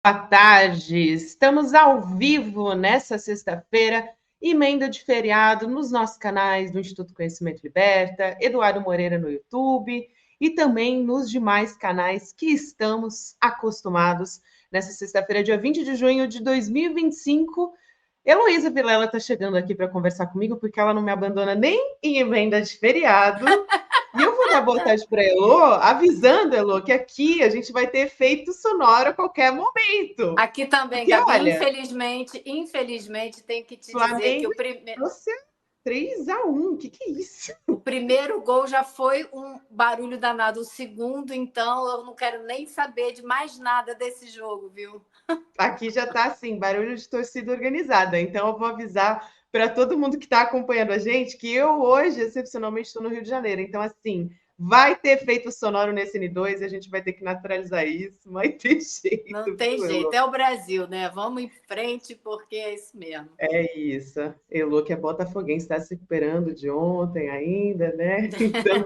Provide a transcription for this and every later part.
Boa tarde, estamos ao vivo nessa sexta-feira, emenda de feriado nos nossos canais do Instituto Conhecimento Liberta, Eduardo Moreira no YouTube e também nos demais canais que estamos acostumados nessa sexta-feira, dia 20 de junho de 2025. Heloísa Vilela está chegando aqui para conversar comigo, porque ela não me abandona nem em emenda de feriado. E eu vou dar boa tarde para a Elô, avisando, Elô, que aqui a gente vai ter efeito sonoro a qualquer momento. Aqui também, porque, Gabi, olha, infelizmente, tenho que te Flamengo dizer que o primeiro... Você 3-1, o que é isso? O primeiro gol já foi um barulho danado. O segundo, então, eu não quero nem saber de mais nada desse jogo, viu? Aqui já está assim, barulho de torcida organizada. Então, eu vou avisar para todo mundo que está acompanhando a gente que eu hoje, excepcionalmente, estou no Rio de Janeiro. Então, assim, vai ter efeito sonoro nesse N2 e a gente vai ter que naturalizar isso. Não vai ter jeito. Não tem jeito. É o Brasil, né? Vamos em frente, porque é isso mesmo. É isso. Elô, que é botafoguense, está se recuperando de ontem ainda, né? Então...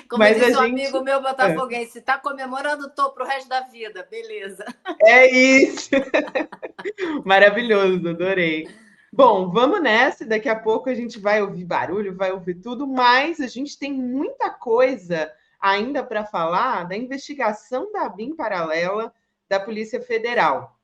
Como Mas disse a um gente... amigo meu botafoguense, está comemorando, tô pro resto da vida. Beleza. É isso. Maravilhoso, adorei. Bom, vamos nessa. Daqui a pouco a gente vai ouvir barulho, vai ouvir tudo, mas a gente tem muita coisa ainda para falar da investigação da BIM paralela da Polícia Federal.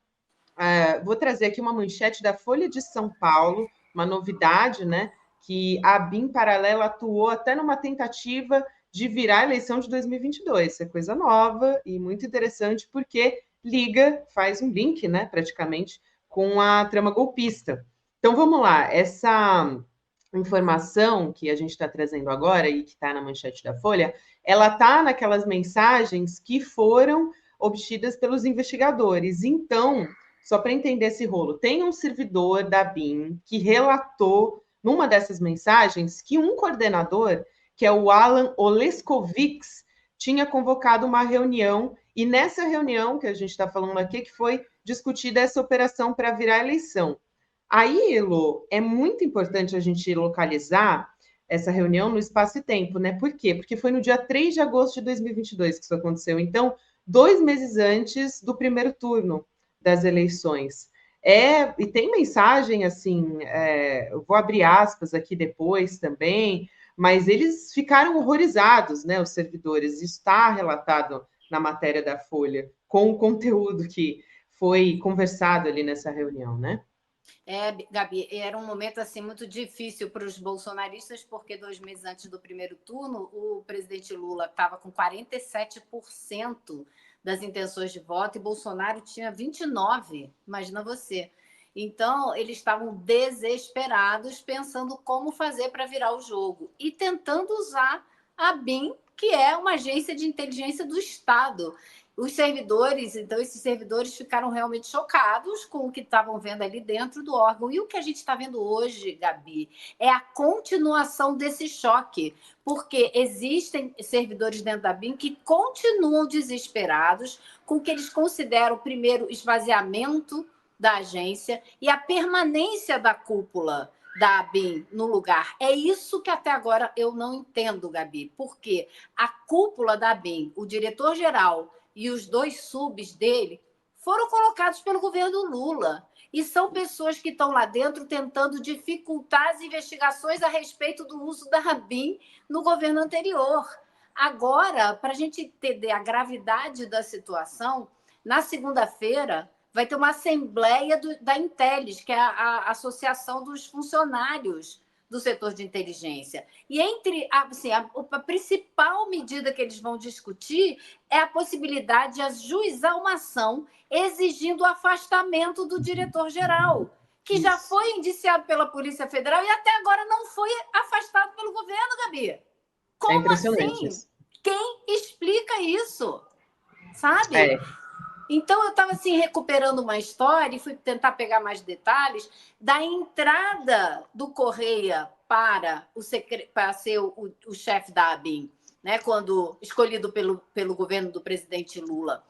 Vou trazer aqui uma manchete da Folha de São Paulo, uma novidade, né? Que a BIM paralela atuou até numa tentativa de virar a eleição de 2022. Isso é coisa nova e muito interessante, porque liga, faz um link, né, praticamente, com a trama golpista. Então, vamos lá. Essa informação que a gente está trazendo agora e que está na manchete da Folha, ela está naquelas mensagens que foram obtidas pelos investigadores. Então, só para entender esse rolo, tem um servidor da BIM que relatou numa dessas mensagens que um coordenador, que é o Alan Oleskovics, tinha convocado uma reunião, e nessa reunião que a gente está falando aqui, que foi discutida essa operação para virar a eleição. Aí, Elo, é muito importante a gente localizar essa reunião no espaço e tempo, né? Por quê? Porque foi no dia 3 de agosto de 2022 que isso aconteceu. Então, 2 meses antes do primeiro turno das eleições. E tem mensagem assim, eu vou abrir aspas aqui depois também, mas eles ficaram horrorizados, né, os servidores. Isso está relatado na matéria da Folha, com o conteúdo que foi conversado ali nessa reunião, né? Gabi, era um momento assim muito difícil para os bolsonaristas, porque 2 meses antes do primeiro turno, o presidente Lula estava com 47% das intenções de voto e Bolsonaro tinha 29%, imagina você. Então, eles estavam desesperados, pensando como fazer para virar o jogo e tentando usar a BIM, que é uma agência de inteligência do Estado. Os servidores, então, esses servidores ficaram realmente chocados com o que estavam vendo ali dentro do órgão. E o que a gente está vendo hoje, Gabi, é a continuação desse choque, porque existem servidores dentro da BIM que continuam desesperados com o que eles consideram, primeiro, esvaziamento da agência e a permanência da cúpula da BIM no lugar. É isso que até agora eu não entendo, Gabi, porque a cúpula da BIM, o diretor-geral e os 2 subs dele foram colocados pelo governo Lula. E são pessoas que estão lá dentro tentando dificultar as investigações a respeito do uso da BIM no governo anterior. Agora, para a gente entender a gravidade da situação, na segunda-feira vai ter uma assembleia da Intelis, que é a Associação dos Funcionários do setor de inteligência. E entre assim, a principal medida que eles vão discutir é a possibilidade de ajuizar uma ação exigindo o afastamento do diretor-geral, que já foi indiciado pela Polícia Federal e até agora não foi afastado pelo governo, Gabi. Como assim? Isso. Quem explica isso? Sabe? Então, eu estava assim, recuperando uma história e fui tentar pegar mais detalhes da entrada do Correia para ser o chefe da ABIN, né? Quando escolhido pelo governo do presidente Lula.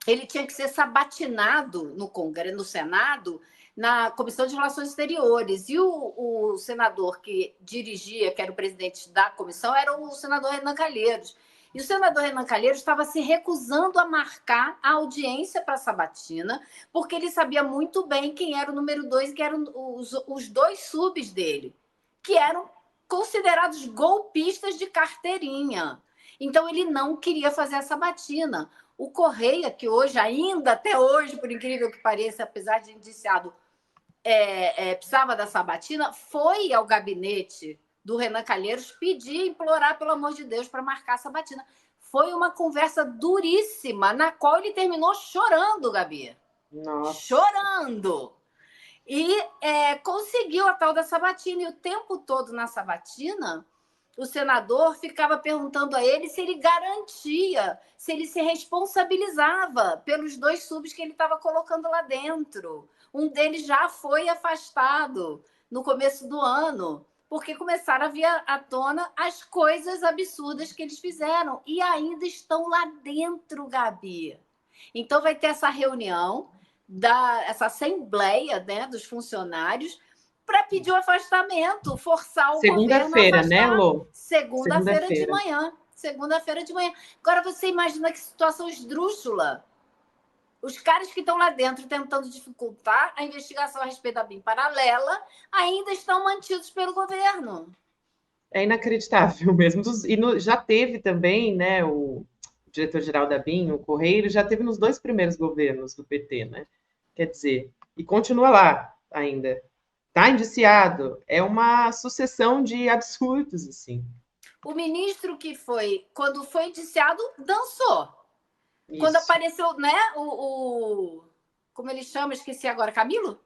Ele tinha que ser sabatinado no Congresso, no Senado, na Comissão de Relações Exteriores. E o senador que dirigia, que era o presidente da comissão, era o senador Renan Calheiros. E o senador Renan Calheiros estava se recusando a marcar a audiência para Sabatina, porque ele sabia muito bem quem era o número 2, que eram os dois subs dele, que eram considerados golpistas de carteirinha. Então, ele não queria fazer a sabatina. O Correia, que hoje, ainda até hoje, por incrível que pareça, apesar de indiciado, precisava da sabatina, foi ao gabinete do Renan Calheiros pedir, implorar, pelo amor de Deus, para marcar a sabatina. Foi uma conversa duríssima, na qual ele terminou chorando, Gabi. Nossa. Chorando. E conseguiu a tal da sabatina. E o tempo todo na sabatina, o senador ficava perguntando a ele se ele garantia, se ele se responsabilizava pelos dois subs que ele estava colocando lá dentro. Um deles já foi afastado no começo do ano, porque começaram a vir à tona as coisas absurdas que eles fizeram. E ainda estão lá dentro, Gabi. Então vai ter essa reunião, essa assembleia, né, dos funcionários, para pedir o afastamento, forçar o governo a Segunda-feira, né, Lô? Segunda-feira de manhã. Segunda-feira de manhã. Agora, você imagina que situação esdrúxula. Os caras que estão lá dentro tentando dificultar a investigação a respeito da BIM paralela ainda estão mantidos pelo governo. É inacreditável mesmo. Já teve também, né, o diretor-geral da BIM, o Correia, já teve nos 2 primeiros governos do PT, né? Quer dizer, e continua lá ainda. Está indiciado. É uma sucessão de absurdos, assim. O ministro que foi, quando foi indiciado, dançou. Isso. Quando apareceu, né, como ele chama, esqueci agora, Camilo?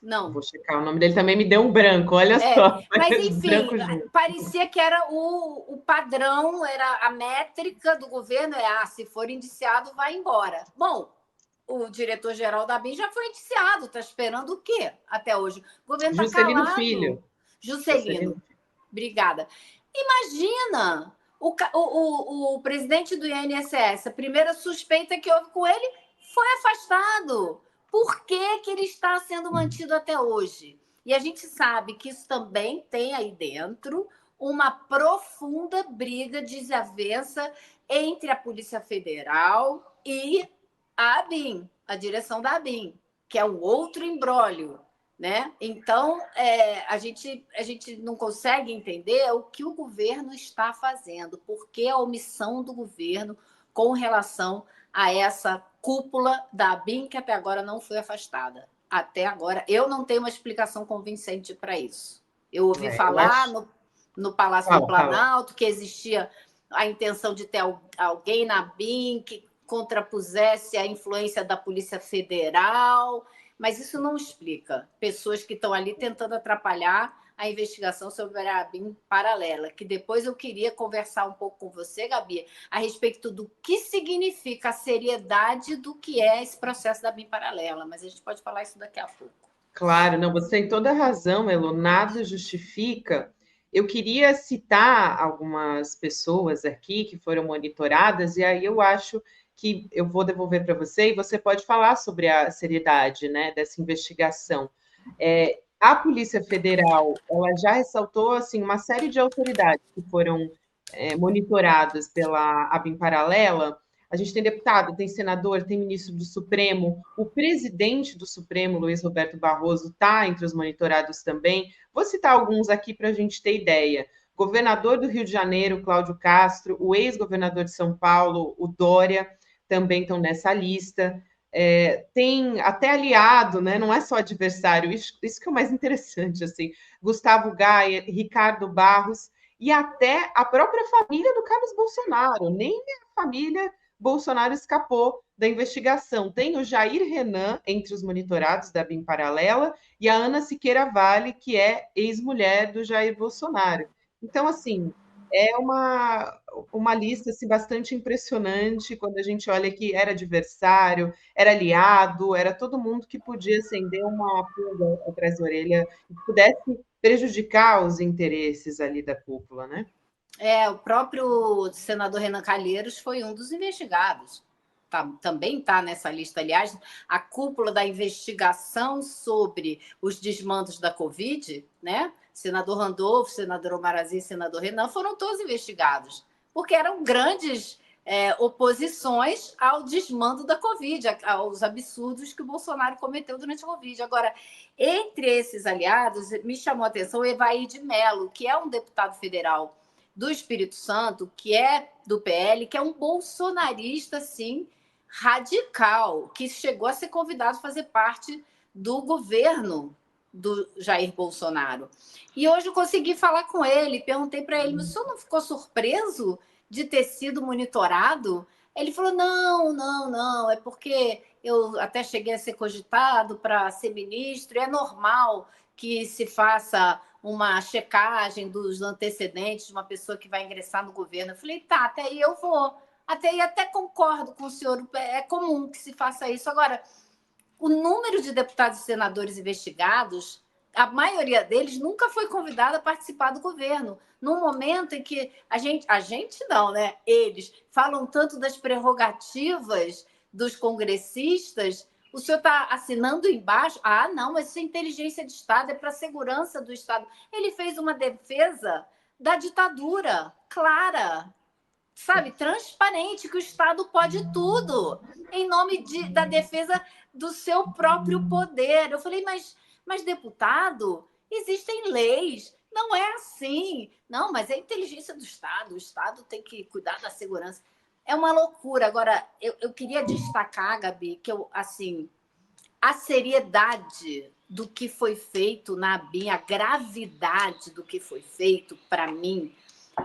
Não. Vou checar o nome dele, também me deu um branco, olha só. Mas, enfim, parecia que era o padrão, era a métrica do governo, se for indiciado, vai embora. Bom, o diretor-geral da BIM já foi indiciado, está esperando o quê até hoje? O governo está calado. Filho. Juscelino. Obrigada. Imagina o presidente do INSS, a primeira suspeita que houve com ele foi afastado. Por que ele está sendo mantido até hoje? E a gente sabe que isso também tem aí dentro uma profunda briga, desavença entre a Polícia Federal e a ABIN, a direção da ABIN, que é um outro imbróglio, né? Então, a gente não consegue entender o que o governo está fazendo, por que a omissão do governo com relação a essa cúpula da ABIN, que até agora não foi afastada. Até agora, eu não tenho uma explicação convincente para isso. Eu ouvi falar no Palácio do Planalto que existia a intenção de ter alguém na ABIN que contrapusesse a influência da Polícia Federal, mas isso não explica pessoas que estão ali tentando atrapalhar a investigação sobre a BIM paralela, que depois eu queria conversar um pouco com você, Gabi, a respeito do que significa a seriedade do que é esse processo da BIM paralela, mas a gente pode falar isso daqui a pouco. Claro, não, você tem toda a razão, Elo, nada justifica. Eu queria citar algumas pessoas aqui que foram monitoradas, e aí eu acho que eu vou devolver para você e você pode falar sobre a seriedade, né, dessa investigação. A Polícia Federal, ela já ressaltou assim uma série de autoridades que foram monitoradas pela ABIN paralela. A gente tem deputado, tem senador, tem ministro do Supremo, o presidente do Supremo, Luiz Roberto Barroso, está entre os monitorados também. Vou citar alguns aqui para a gente ter ideia. Governador do Rio de Janeiro, Cláudio Castro, o ex-governador de São Paulo, o Dória, também estão nessa lista. Tem até aliado, né? Não é só adversário, isso que é o mais interessante, assim. Gustavo Gaia, Ricardo Barros e até a própria família do Carlos Bolsonaro. Nem a família Bolsonaro escapou da investigação. Tem o Jair Renan entre os monitorados da BIM paralela e a Ana Siqueira Vale, que é ex-mulher do Jair Bolsonaro. Então, assim, é uma lista assim, bastante impressionante quando a gente olha que era adversário, era aliado, era todo mundo que podia acender uma pulga atrás da orelha e pudesse prejudicar os interesses ali da cúpula, né? O próprio senador Renan Calheiros foi um dos investigados. Também está nessa lista, aliás, a cúpula da investigação sobre os desmandos da Covid, né? Senador Randolfo, senador Omar Aziz, senador Renan, foram todos investigados. porque eram grandes oposições ao desmando da Covid, aos absurdos que o Bolsonaro cometeu durante a Covid. Agora, entre esses aliados, me chamou a atenção o Evair de Mello, que é um deputado federal do Espírito Santo, que é do PL, que é um bolsonarista, assim, radical, que chegou a ser convidado a fazer parte do governo do Jair Bolsonaro. E hoje eu consegui falar com ele, perguntei para ele, mas o senhor não ficou surpreso de ter sido monitorado? Ele falou, não, é porque eu até cheguei a ser cogitado para ser ministro, e é normal que se faça uma checagem dos antecedentes de uma pessoa que vai ingressar no governo. Eu falei, tá, até aí eu vou. Até aí até concordo com o senhor, é comum que se faça isso. Agora, o número de deputados e senadores investigados, a maioria deles nunca foi convidada a participar do governo. No momento em que a gente não, né? Eles falam tanto das prerrogativas dos congressistas, o senhor está assinando embaixo? Ah, não, mas isso é inteligência de Estado, é para a segurança do Estado. Ele fez uma defesa da ditadura, clara, sabe, transparente, que o Estado pode tudo, em nome da defesa do seu próprio poder. Eu falei, mas deputado, existem leis, não é assim. Não, mas é inteligência do Estado, o Estado tem que cuidar da segurança. É uma loucura. Agora, eu queria destacar, Gabi, que assim, a seriedade do que foi feito na ABIN, a gravidade do que foi feito, para mim,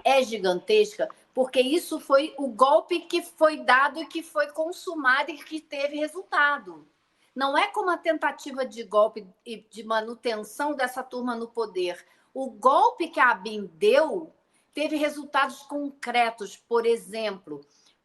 é gigantesca, porque isso foi o golpe que foi dado e que foi consumado e que teve resultado. Não é como a tentativa de golpe e de manutenção dessa turma no poder. O golpe que a ABIN deu teve resultados concretos. Por exemplo,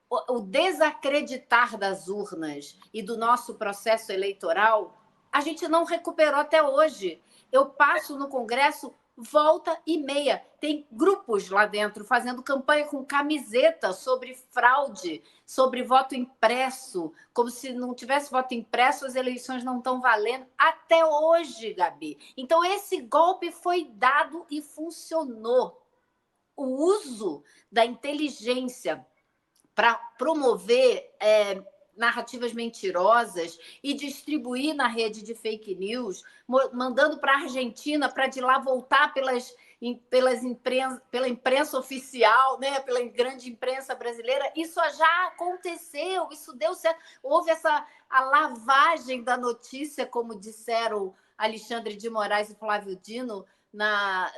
o desacreditar das urnas e do nosso processo eleitoral, a gente não recuperou até hoje. Eu passo no Congresso volta e meia. Tem grupos lá dentro fazendo campanha com camiseta sobre fraude, sobre voto impresso, como se não tivesse voto impresso, as eleições não estão valendo. Até hoje, Gabi. Então, esse golpe foi dado e funcionou. O uso da inteligência para promover narrativas mentirosas e distribuir na rede de fake news, mandando para a Argentina para de lá voltar pela imprensa oficial, né, pela grande imprensa brasileira. Isso já aconteceu, isso deu certo. Houve a lavagem da notícia, como disseram Alexandre de Moraes e Flávio Dino,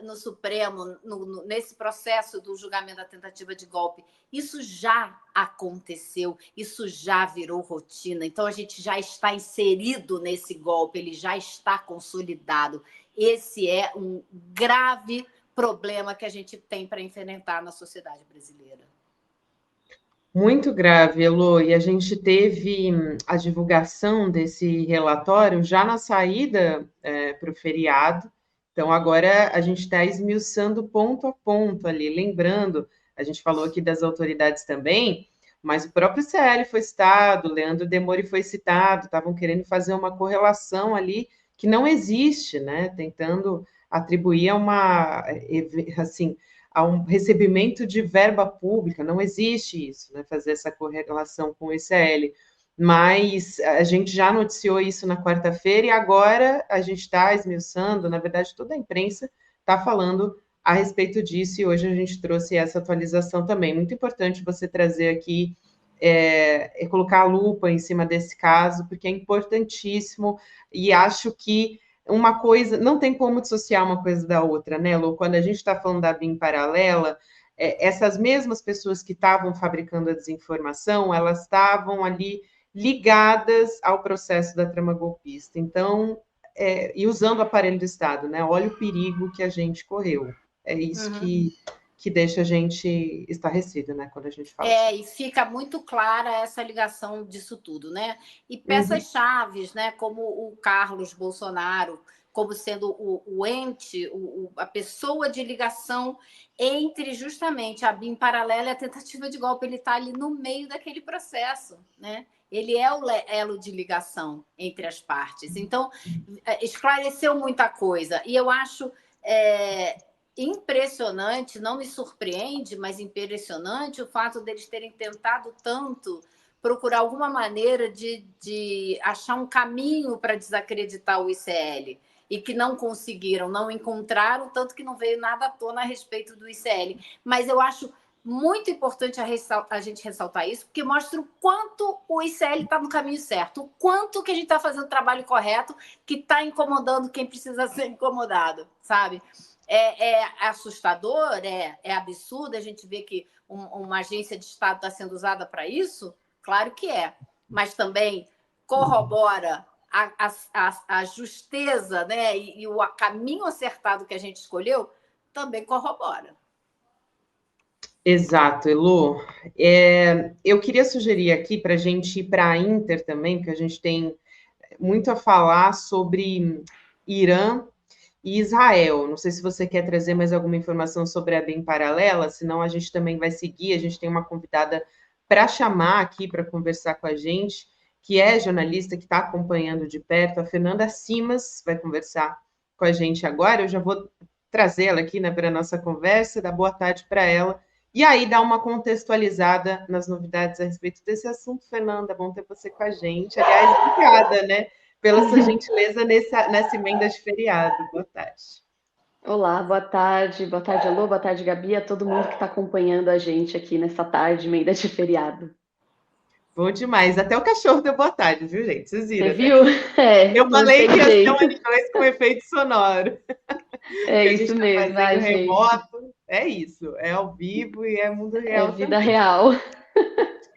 no Supremo, nesse processo do julgamento da tentativa de golpe. Isso já aconteceu, isso já virou rotina. Então, a gente já está inserido nesse golpe, ele já está consolidado. Esse é um grave problema que a gente tem para enfrentar na sociedade brasileira. Muito grave, Elô, e a gente teve a divulgação desse relatório já na saída para o feriado. Então, agora a gente está esmiuçando ponto a ponto ali, lembrando, a gente falou aqui das autoridades também, mas o próprio CL foi citado, Leandro Demori foi citado, estavam querendo fazer uma correlação ali que não existe, né? Tentando atribuir a um recebimento de verba pública, não existe isso, né? Fazer essa correlação com o ICL. Mas a gente já noticiou isso na quarta-feira e agora a gente está esmiuçando, na verdade, toda a imprensa está falando a respeito disso e hoje a gente trouxe essa atualização também. Muito importante você trazer aqui, colocar a lupa em cima desse caso, porque é importantíssimo e acho que uma coisa, não tem como dissociar uma coisa da outra, né, Lu? Quando a gente está falando da BIM paralela, essas mesmas pessoas que estavam fabricando a desinformação, elas estavam ali ligadas ao processo da trama golpista. Então, e usando o aparelho do Estado, né? Olha o perigo que a gente correu. É isso que deixa a gente estarrecido, né? Quando a gente fala. E fica muito clara essa ligação disso tudo, né? E peças-chaves, né? Como o Carlos Bolsonaro, como sendo o ente, a pessoa de ligação entre justamente a BIM paralela e a tentativa de golpe. Ele está ali no meio daquele processo, né? Ele é o elo de ligação entre as partes. Então, esclareceu muita coisa. E eu acho impressionante, não me surpreende, mas impressionante o fato deles terem tentado tanto procurar alguma maneira de achar um caminho para desacreditar o ICL e que não conseguiram, não encontraram, tanto que não veio nada à tona a respeito do ICL. Mas eu acho muito importante a gente ressaltar isso, porque mostra o quanto o ICL está no caminho certo, o quanto que a gente está fazendo o trabalho correto, que está incomodando quem precisa ser incomodado, sabe? É assustador, é absurdo a gente ver que uma agência de Estado está sendo usada para isso? Claro que é, mas também corrobora a justeza, né? E o caminho acertado que a gente escolheu também corrobora. Exato, Elu. Eu queria sugerir aqui para a gente ir para a Inter também, porque a gente tem muito a falar sobre Irã e Israel. Não sei se você quer trazer mais alguma informação sobre a BIM paralela, senão a gente também vai seguir. A gente tem uma convidada para chamar aqui para conversar com a gente, que é jornalista que está acompanhando de perto, a Fernanda Simas vai conversar com a gente agora. Eu já vou trazê-la aqui, né, para a nossa conversa, dar boa tarde para ela. E aí, dar uma contextualizada nas novidades a respeito desse assunto. Fernanda, bom ter você com a gente. Aliás, obrigada, né, pela sua gentileza nessa emenda de feriado. Boa tarde. Olá, boa tarde, Alô, boa tarde, Gabi, a todo mundo que está acompanhando a gente aqui nessa tarde, emenda de feriado. Bom demais. Até o cachorro deu boa tarde, viu, gente? Vocês viram, Você viu? Né? Eu Não falei tem que ia ser um jeito. animais com efeito sonoro. É Que a gente isso está mesmo, fazendo ai, gente. remoto. É isso, é ao vivo e é mundo É real vida também. real.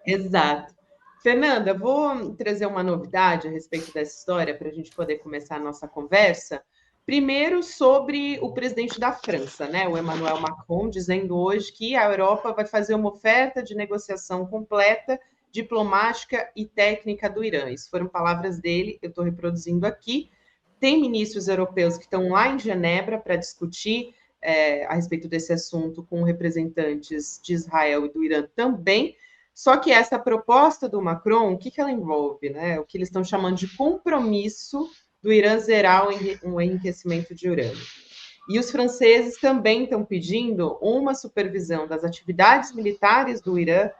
Exato. Fernanda, vou trazer uma novidade a respeito dessa história para a gente poder começar a nossa conversa. Primeiro, sobre o presidente da França, né, o Emmanuel Macron, dizendo hoje que a Europa vai fazer uma oferta de negociação completa, diplomática e técnica do Irã. Isso foram palavras dele, eu estou reproduzindo aqui. Tem ministros europeus que estão lá em Genebra para discutir a respeito desse assunto com representantes de Israel e do Irã também. Só que essa proposta do Macron, o que ela envolve? Né? O que eles estão chamando de compromisso do Irã zerar o enriquecimento de urânio. E os franceses também estão pedindo uma supervisão das atividades militares do Irã,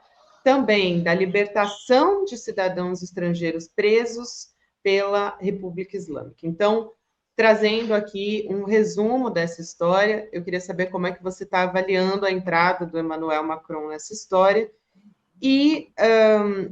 também da libertação de cidadãos estrangeiros presos pela República Islâmica. Então, trazendo aqui um resumo dessa história, eu queria saber como é que você está avaliando a entrada do Emmanuel Macron nessa história e,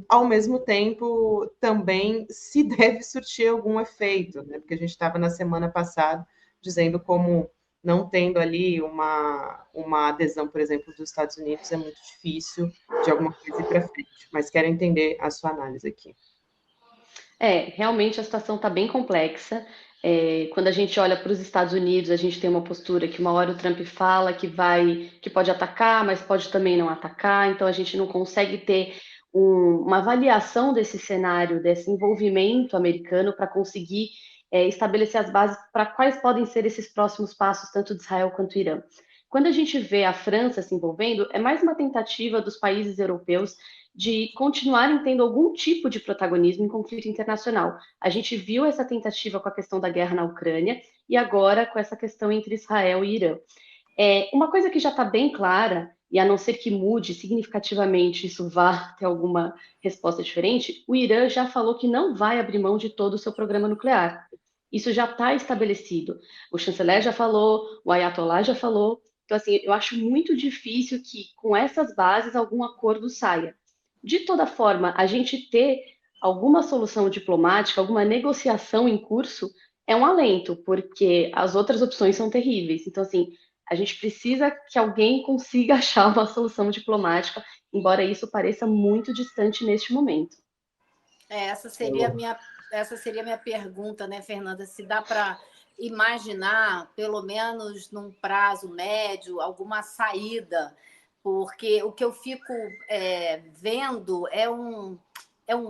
ao mesmo tempo, também se deve surtir algum efeito, né? Porque a gente estava na semana passada dizendo como não tendo ali uma adesão, por exemplo, dos Estados Unidos, é muito difícil de alguma coisa ir para frente. Mas quero entender a sua análise aqui. Realmente a situação está bem complexa. Quando a gente olha para os Estados Unidos, a gente tem uma postura que uma hora o Trump fala que pode atacar, mas pode também não atacar, então a gente não consegue ter uma avaliação desse cenário, desse envolvimento americano para conseguir estabelecer as bases para quais podem ser esses próximos passos, tanto de Israel quanto do Irã. Quando a gente vê a França se envolvendo, é mais uma tentativa dos países europeus de continuarem tendo algum tipo de protagonismo em conflito internacional. A gente viu essa tentativa com a questão da guerra na Ucrânia e agora com essa questão entre Israel e Irã. Uma coisa que já está bem clara, e a não ser que mude significativamente, isso vá ter alguma resposta diferente, o Irã já falou que não vai abrir mão de todo o seu programa nuclear. Isso já está estabelecido. O chanceler já falou, o Ayatollah já falou. Então, assim, eu acho muito difícil que com essas bases algum acordo saia. De toda forma, a gente ter alguma solução diplomática, alguma negociação em curso, é um alento, porque as outras opções são terríveis. Então, assim, a gente precisa que alguém consiga achar uma solução diplomática, embora isso pareça muito distante neste momento. Essa seria a minha pergunta, né, Fernanda? Se dá para imaginar, pelo menos num prazo médio, alguma saída, porque o que eu fico vendo é um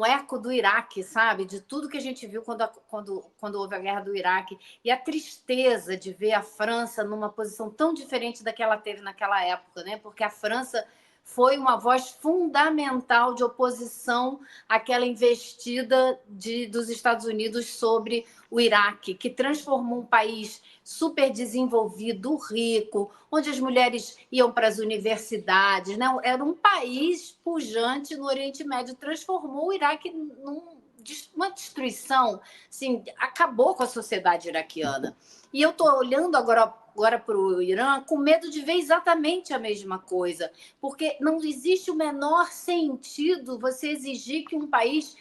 eco do Iraque, sabe? De tudo que a gente viu quando houve a guerra do Iraque. E a tristeza de ver a França numa posição tão diferente da que ela teve naquela época, né? Porque a França foi uma voz fundamental de oposição àquela investida dos Estados Unidos sobre o Iraque, que transformou um país super desenvolvido, rico, onde as mulheres iam para as universidades, né? Era um país pujante no Oriente Médio, transformou o Iraque numa destruição, assim, acabou com a sociedade iraquiana. E eu estou olhando agora para o Irã com medo de ver exatamente a mesma coisa, porque não existe o menor sentido você exigir que um país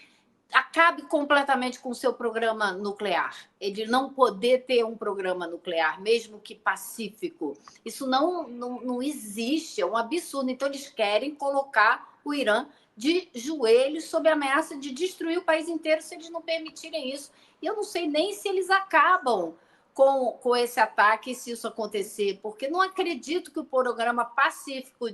acabe completamente com o seu programa nuclear. Ele não poder ter um programa nuclear, mesmo que pacífico. Isso não existe, é um absurdo. Então, eles querem colocar o Irã de joelhos sob a ameaça de destruir o país inteiro se eles não permitirem isso. E eu não sei nem se eles acabam com esse ataque, se isso acontecer, porque não acredito que o programa pacífico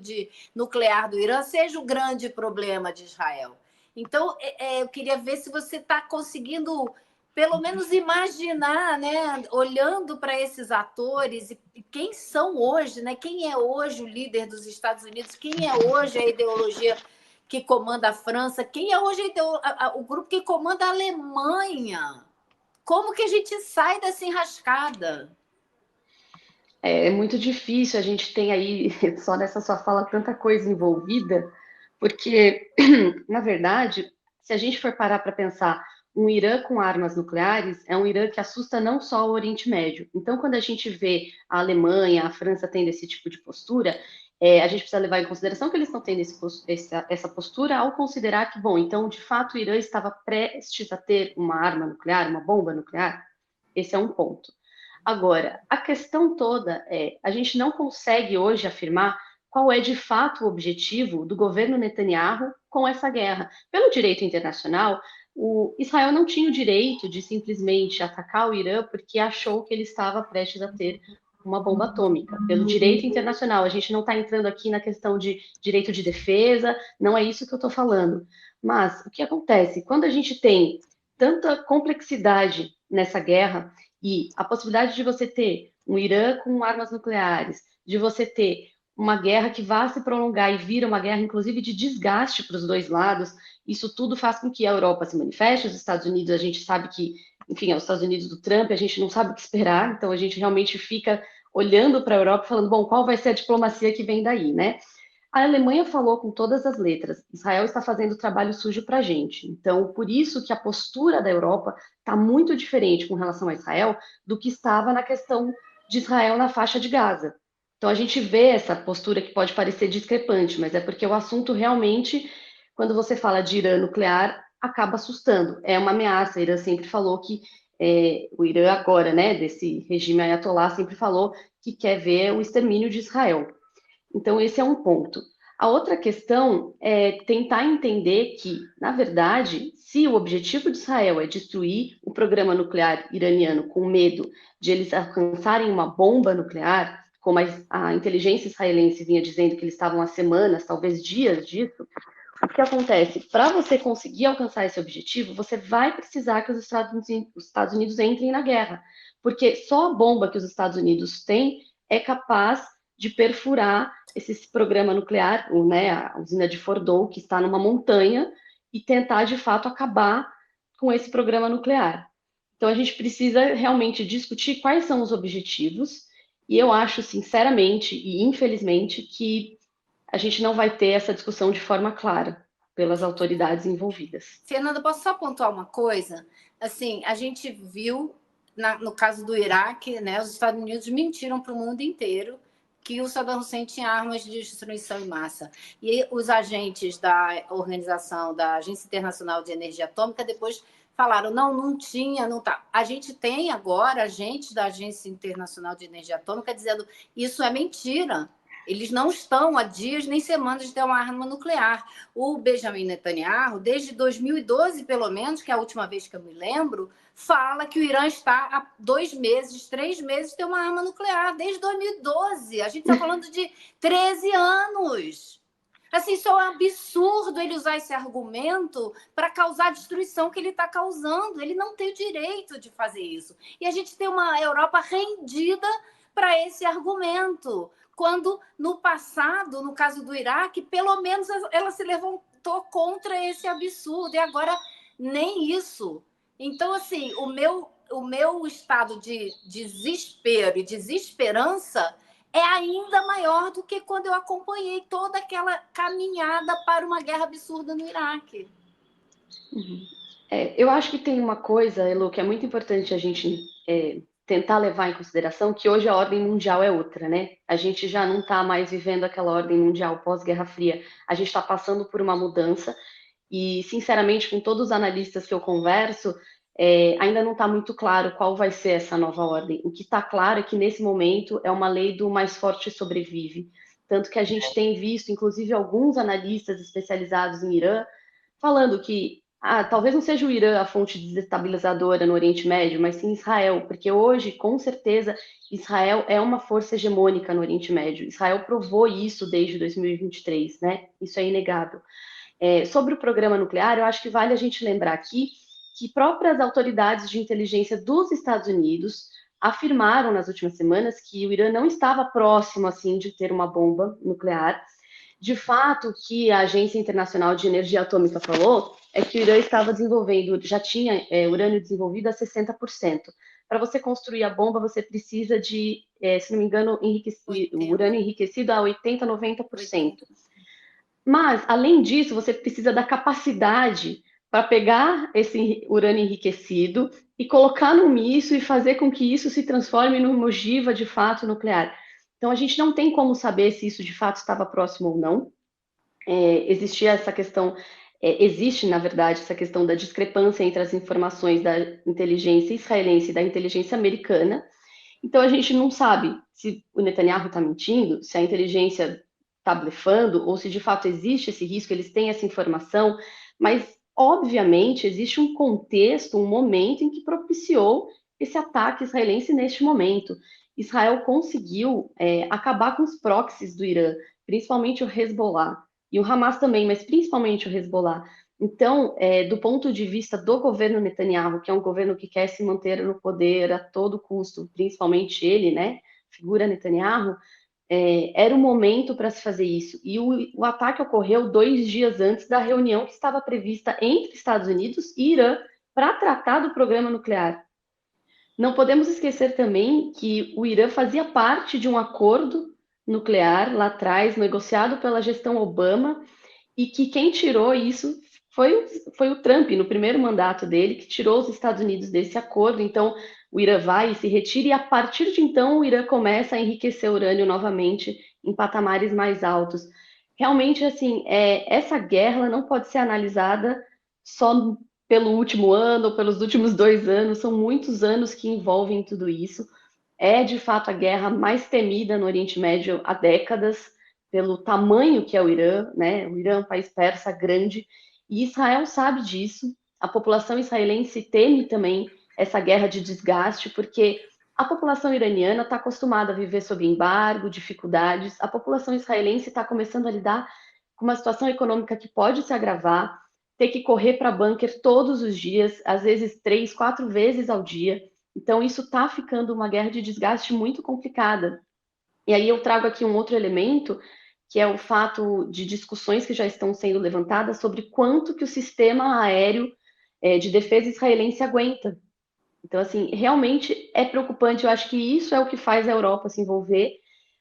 nuclear do Irã seja o grande problema de Israel. Então, eu queria ver se você está conseguindo, pelo menos, imaginar, né? Olhando para esses atores, e quem são hoje, né? Quem é hoje o líder dos Estados Unidos, quem é hoje a ideologia que comanda a França, quem é hoje o grupo que comanda a Alemanha. Como que a gente sai dessa enrascada? É muito difícil, a gente tem aí, só nessa sua fala, tanta coisa envolvida, porque, na verdade, se a gente for parar para pensar, um Irã com armas nucleares é um Irã que assusta não só o Oriente Médio. Então, quando a gente vê a Alemanha, a França tendo esse tipo de postura, a gente precisa levar em consideração que eles estão tendo essa postura ao considerar que, bom, então, de fato, o Irã estava prestes a ter uma arma nuclear, uma bomba nuclear. Esse é um ponto. Agora, a questão toda a gente não consegue hoje afirmar qual é de fato o objetivo do governo Netanyahu com essa guerra. Pelo direito internacional, o Israel não tinha o direito de simplesmente atacar o Irã porque achou que ele estava prestes a ter uma bomba atômica. Pelo direito internacional, a gente não está entrando aqui na questão de direito de defesa, não é isso que eu estou falando. Mas o que acontece? Quando a gente tem tanta complexidade nessa guerra, e a possibilidade de você ter um Irã com armas nucleares, de você ter uma guerra que vá se prolongar e vira uma guerra, inclusive, de desgaste para os dois lados, isso tudo faz com que a Europa se manifeste, os Estados Unidos, a gente sabe que, enfim, é os Estados Unidos do Trump, a gente não sabe o que esperar, então a gente realmente fica olhando para a Europa e falando, bom, qual vai ser a diplomacia que vem daí, né? A Alemanha falou com todas as letras, Israel está fazendo trabalho sujo para a gente. Então, por isso que a postura da Europa está muito diferente com relação a Israel do que estava na questão de Israel na faixa de Gaza. Então, a gente vê essa postura que pode parecer discrepante, mas é porque o assunto realmente, quando você fala de Irã nuclear, acaba assustando. É uma ameaça. A Irã sempre falou que, o Irã agora, né, desse regime ayatollah, sempre falou que quer ver o extermínio de Israel. Então, esse é um ponto. A outra questão é tentar entender que, na verdade, se o objetivo de Israel é destruir o programa nuclear iraniano com medo de eles alcançarem uma bomba nuclear, como a inteligência israelense vinha dizendo que eles estavam há semanas, talvez dias disso, o que acontece? Para você conseguir alcançar esse objetivo, você vai precisar que os Estados Unidos entrem na guerra, porque só a bomba que os Estados Unidos têm é capaz de perfurar esse programa nuclear, né, a usina de Fordow, que está numa montanha, e tentar, de fato, acabar com esse programa nuclear. Então, a gente precisa realmente discutir quais são os objetivos, e eu acho, sinceramente e infelizmente, que a gente não vai ter essa discussão de forma clara pelas autoridades envolvidas. Fernanda, posso só pontuar uma coisa? Assim, a gente viu, no caso do Iraque, né, os Estados Unidos mentiram para o mundo inteiro que o Saddam Hussein tinha armas de destruição em massa. E os agentes da organização, da Agência Internacional de Energia Atômica, depois falaram, não tinha, não tá. A gente tem agora agentes da Agência Internacional de Energia Atômica dizendo isso é mentira. Eles não estão há dias nem semanas de ter uma arma nuclear. O Benjamin Netanyahu, desde 2012, pelo menos, que é a última vez que eu me lembro, fala que o Irã está há 2 meses, 3 meses de ter uma arma nuclear. Desde 2012. A gente está falando de 13 anos. Assim, isso é um absurdo ele usar esse argumento para causar a destruição que ele está causando. Ele não tem o direito de fazer isso. E a gente tem uma Europa rendida para esse argumento. quando no passado, no caso do Iraque, pelo menos ela se levantou contra esse absurdo, e agora nem isso. Então, assim, o meu estado de desespero e desesperança é ainda maior do que quando eu acompanhei toda aquela caminhada para uma guerra absurda no Iraque. Eu acho que tem uma coisa, Elo, que é muito importante a gente tentar levar em consideração, que hoje a ordem mundial é outra, né? A gente já não está mais vivendo aquela ordem mundial pós-Guerra Fria. A gente está passando por uma mudança e, sinceramente, com todos os analistas que eu converso, ainda não está muito claro qual vai ser essa nova ordem. O que está claro é que, nesse momento, é uma lei do mais forte sobrevive. Tanto que a gente tem visto, inclusive, alguns analistas especializados em Irã falando que talvez não seja o Irã a fonte desestabilizadora no Oriente Médio, mas sim Israel, porque hoje, com certeza, Israel é uma força hegemônica no Oriente Médio. Israel provou isso desde 2023, né? Isso é inegável. Sobre o programa nuclear, eu acho que vale a gente lembrar aqui que próprias autoridades de inteligência dos Estados Unidos afirmaram nas últimas semanas que o Irã não estava próximo, assim, de ter uma bomba nuclear. De fato, o que a Agência Internacional de Energia Atômica falou é que o Irã estava desenvolvendo, já tinha urânio desenvolvido a 60%. Para você construir a bomba, você precisa de, se não me engano, o urânio enriquecido a 80%, 90%. Mas, além disso, você precisa da capacidade para pegar esse urânio enriquecido e colocar no misto e fazer com que isso se transforme numa ogiva de fato nuclear. Então, a gente não tem como saber se isso de fato estava próximo ou não. Existia essa questão, existe, na verdade, essa questão da discrepância entre as informações da inteligência israelense e da inteligência americana. Então, a gente não sabe se o Netanyahu está mentindo, se a inteligência está blefando, ou se de fato existe esse risco, eles têm essa informação, mas, obviamente, existe um contexto, um momento em que propiciou esse ataque israelense neste momento. Israel conseguiu acabar com os proxies do Irã, principalmente o Hezbollah, e o Hamas também, mas principalmente o Hezbollah. Então, do ponto de vista do governo Netanyahu, que é um governo que quer se manter no poder a todo custo, principalmente ele, né, figura Netanyahu, era o momento para se fazer isso. E o ataque ocorreu 2 dias antes da reunião que estava prevista entre Estados Unidos e Irã para tratar do programa nuclear. Não podemos esquecer também que o Irã fazia parte de um acordo nuclear lá atrás, negociado pela gestão Obama, e que quem tirou isso foi o Trump, no primeiro mandato dele, que tirou os Estados Unidos desse acordo. Então, o Irã vai e se retira, e a partir de então o Irã começa a enriquecer urânio novamente em patamares mais altos. Realmente, assim, essa guerra não pode ser analisada só pelo último ano ou pelos últimos 2 anos, são muitos anos que envolvem tudo isso. É, de fato, a guerra mais temida no Oriente Médio há décadas, pelo tamanho que é o Irã, né? O Irã é um país persa grande, e Israel sabe disso. A população israelense teme também essa guerra de desgaste, porque a população iraniana está acostumada a viver sob embargo, dificuldades. A população israelense está começando a lidar com uma situação econômica que pode se agravar, ter que correr para bunker todos os dias, às vezes 3, 4 vezes ao dia. Então, isso está ficando uma guerra de desgaste muito complicada. E aí eu trago aqui um outro elemento, que é o fato de discussões que já estão sendo levantadas sobre quanto que o sistema aéreo de defesa israelense aguenta. Então, assim, realmente é preocupante. Eu acho que isso é o que faz a Europa se envolver.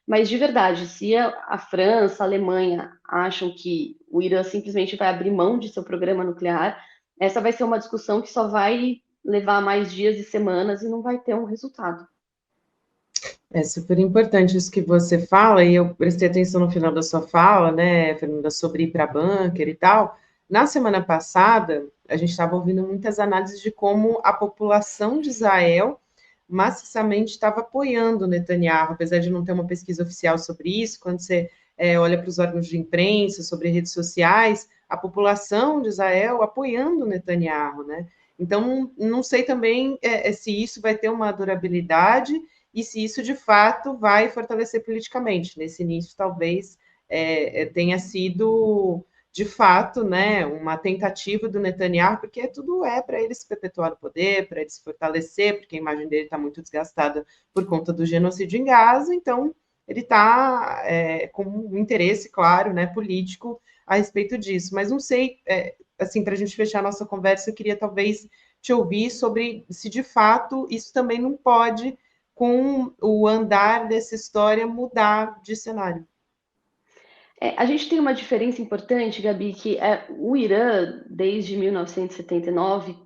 Mas, de verdade, se a França, a Alemanha acham que o Irã simplesmente vai abrir mão de seu programa nuclear, essa vai ser uma discussão que só vai levar mais dias e semanas e não vai ter um resultado. É super importante isso que você fala, e eu prestei atenção no final da sua fala, né, Fernanda, sobre ir para bunker e tal. Na semana passada, a gente estava ouvindo muitas análises de como a população de Israel maciçamente estava apoiando Netanyahu, apesar de não ter uma pesquisa oficial sobre isso. Quando você olha para os órgãos de imprensa, sobre redes sociais, a população de Israel apoiando Netanyahu, né? Então, não sei também se isso vai ter uma durabilidade e se isso, de fato, vai fortalecer politicamente. Nesse início, talvez tenha sido, de fato, né, uma tentativa do Netanyahu, porque tudo para ele se perpetuar no poder, para ele se fortalecer, porque a imagem dele está muito desgastada por conta do genocídio em Gaza. Então, ele está com um interesse, claro, né, político a respeito disso. Mas não sei, assim, para a gente fechar a nossa conversa, eu queria talvez te ouvir sobre se de fato isso também não pode, com o andar dessa história, mudar de cenário. A gente tem uma diferença importante, Gabi, que o Irã, desde 1979,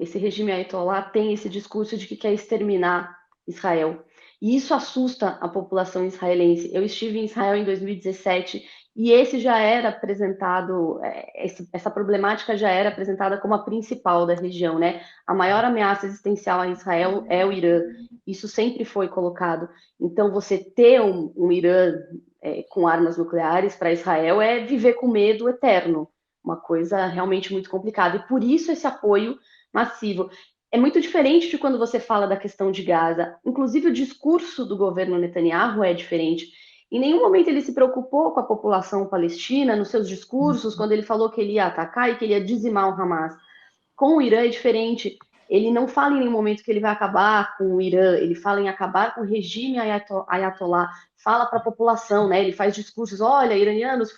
esse regime ayatollah tem esse discurso de que quer exterminar Israel. E isso assusta a população israelense. Eu estive em Israel em 2017 e esse já era apresentado, essa problemática já era apresentada como a principal da região, né? A maior ameaça existencial a Israel é o Irã. Isso sempre foi colocado. Então, você ter um Irã com armas nucleares para Israel é viver com medo eterno, uma coisa realmente muito complicada. E por isso esse apoio massivo. É muito diferente de quando você fala da questão de Gaza. Inclusive, o discurso do governo Netanyahu é diferente. Em nenhum momento ele se preocupou com a população palestina nos seus discursos, quando ele falou que ele ia atacar e que ele ia dizimar o Hamas. Com o Irã é diferente. Ele não fala em nenhum momento que ele vai acabar com o Irã, ele fala em acabar com o regime ayatollah, fala para a população, né? Ele faz discursos, olha, iranianos,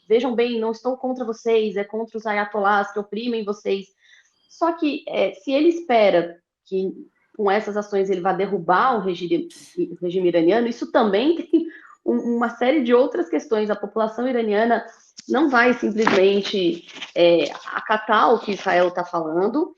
vejam bem, não estou contra vocês, é contra os ayatollahs que oprimem vocês. Só que se ele espera que com essas ações ele vá derrubar o regime iraniano, isso também tem uma série de outras questões. A população iraniana não vai simplesmente acatar o que Israel está falando.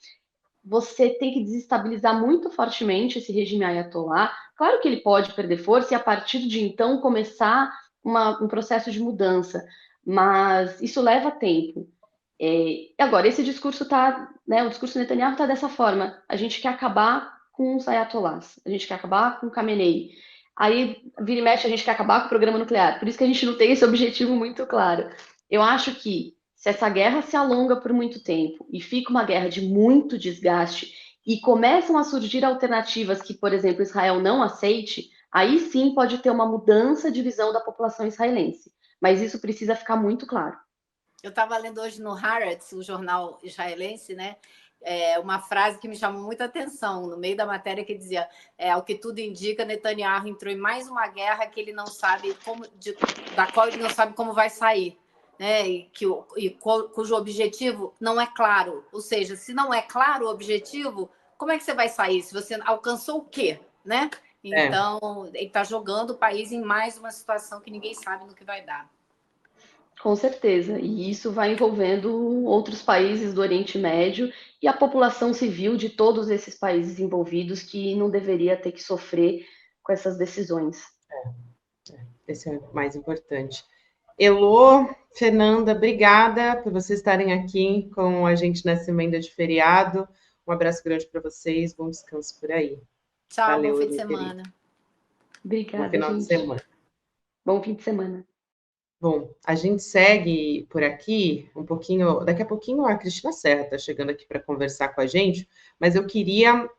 Você tem que desestabilizar muito fortemente esse regime ayatollah. Claro que ele pode perder força e, a partir de então, começar um processo de mudança, mas isso leva tempo. Agora, esse discurso o discurso do Netanyahu está dessa forma: a gente quer acabar com os ayatollahs, a gente quer acabar com o Khamenei. Aí, vira e mexe, a gente quer acabar com o programa nuclear. Por isso que a gente não tem esse objetivo muito claro. Eu acho que, se essa guerra se alonga por muito tempo e fica uma guerra de muito desgaste e começam a surgir alternativas que, por exemplo, Israel não aceite, aí sim pode ter uma mudança de visão da população israelense. Mas isso precisa ficar muito claro. Eu estava lendo hoje no Haaretz, o jornal israelense, né? Uma frase que me chamou muita atenção no meio da matéria, que dizia: ao que tudo indica, Netanyahu entrou em mais uma guerra que ele não sabe da qual ele não sabe como vai sair. Né, cujo objetivo não é claro. Ou seja, se não é claro o objetivo, como é que você vai sair? Se você alcançou o quê? Né? Então, ele está jogando o país em mais uma situação que ninguém sabe no que vai dar. Com certeza. E isso vai envolvendo outros países do Oriente Médio e a população civil de todos esses países envolvidos, que não deveria ter que sofrer com essas decisões. Esse é o mais importante. Elô, Fernanda, obrigada por vocês estarem aqui com a gente nessa emenda de feriado. Um abraço grande para vocês, bom descanso por aí. Tchau, valeu, bom fim de semana. Obrigada, bom final de semana. Bom fim de semana. Bom, a gente segue por aqui um pouquinho. Daqui a pouquinho a Cristina Serra está chegando aqui para conversar com a gente, mas eu queria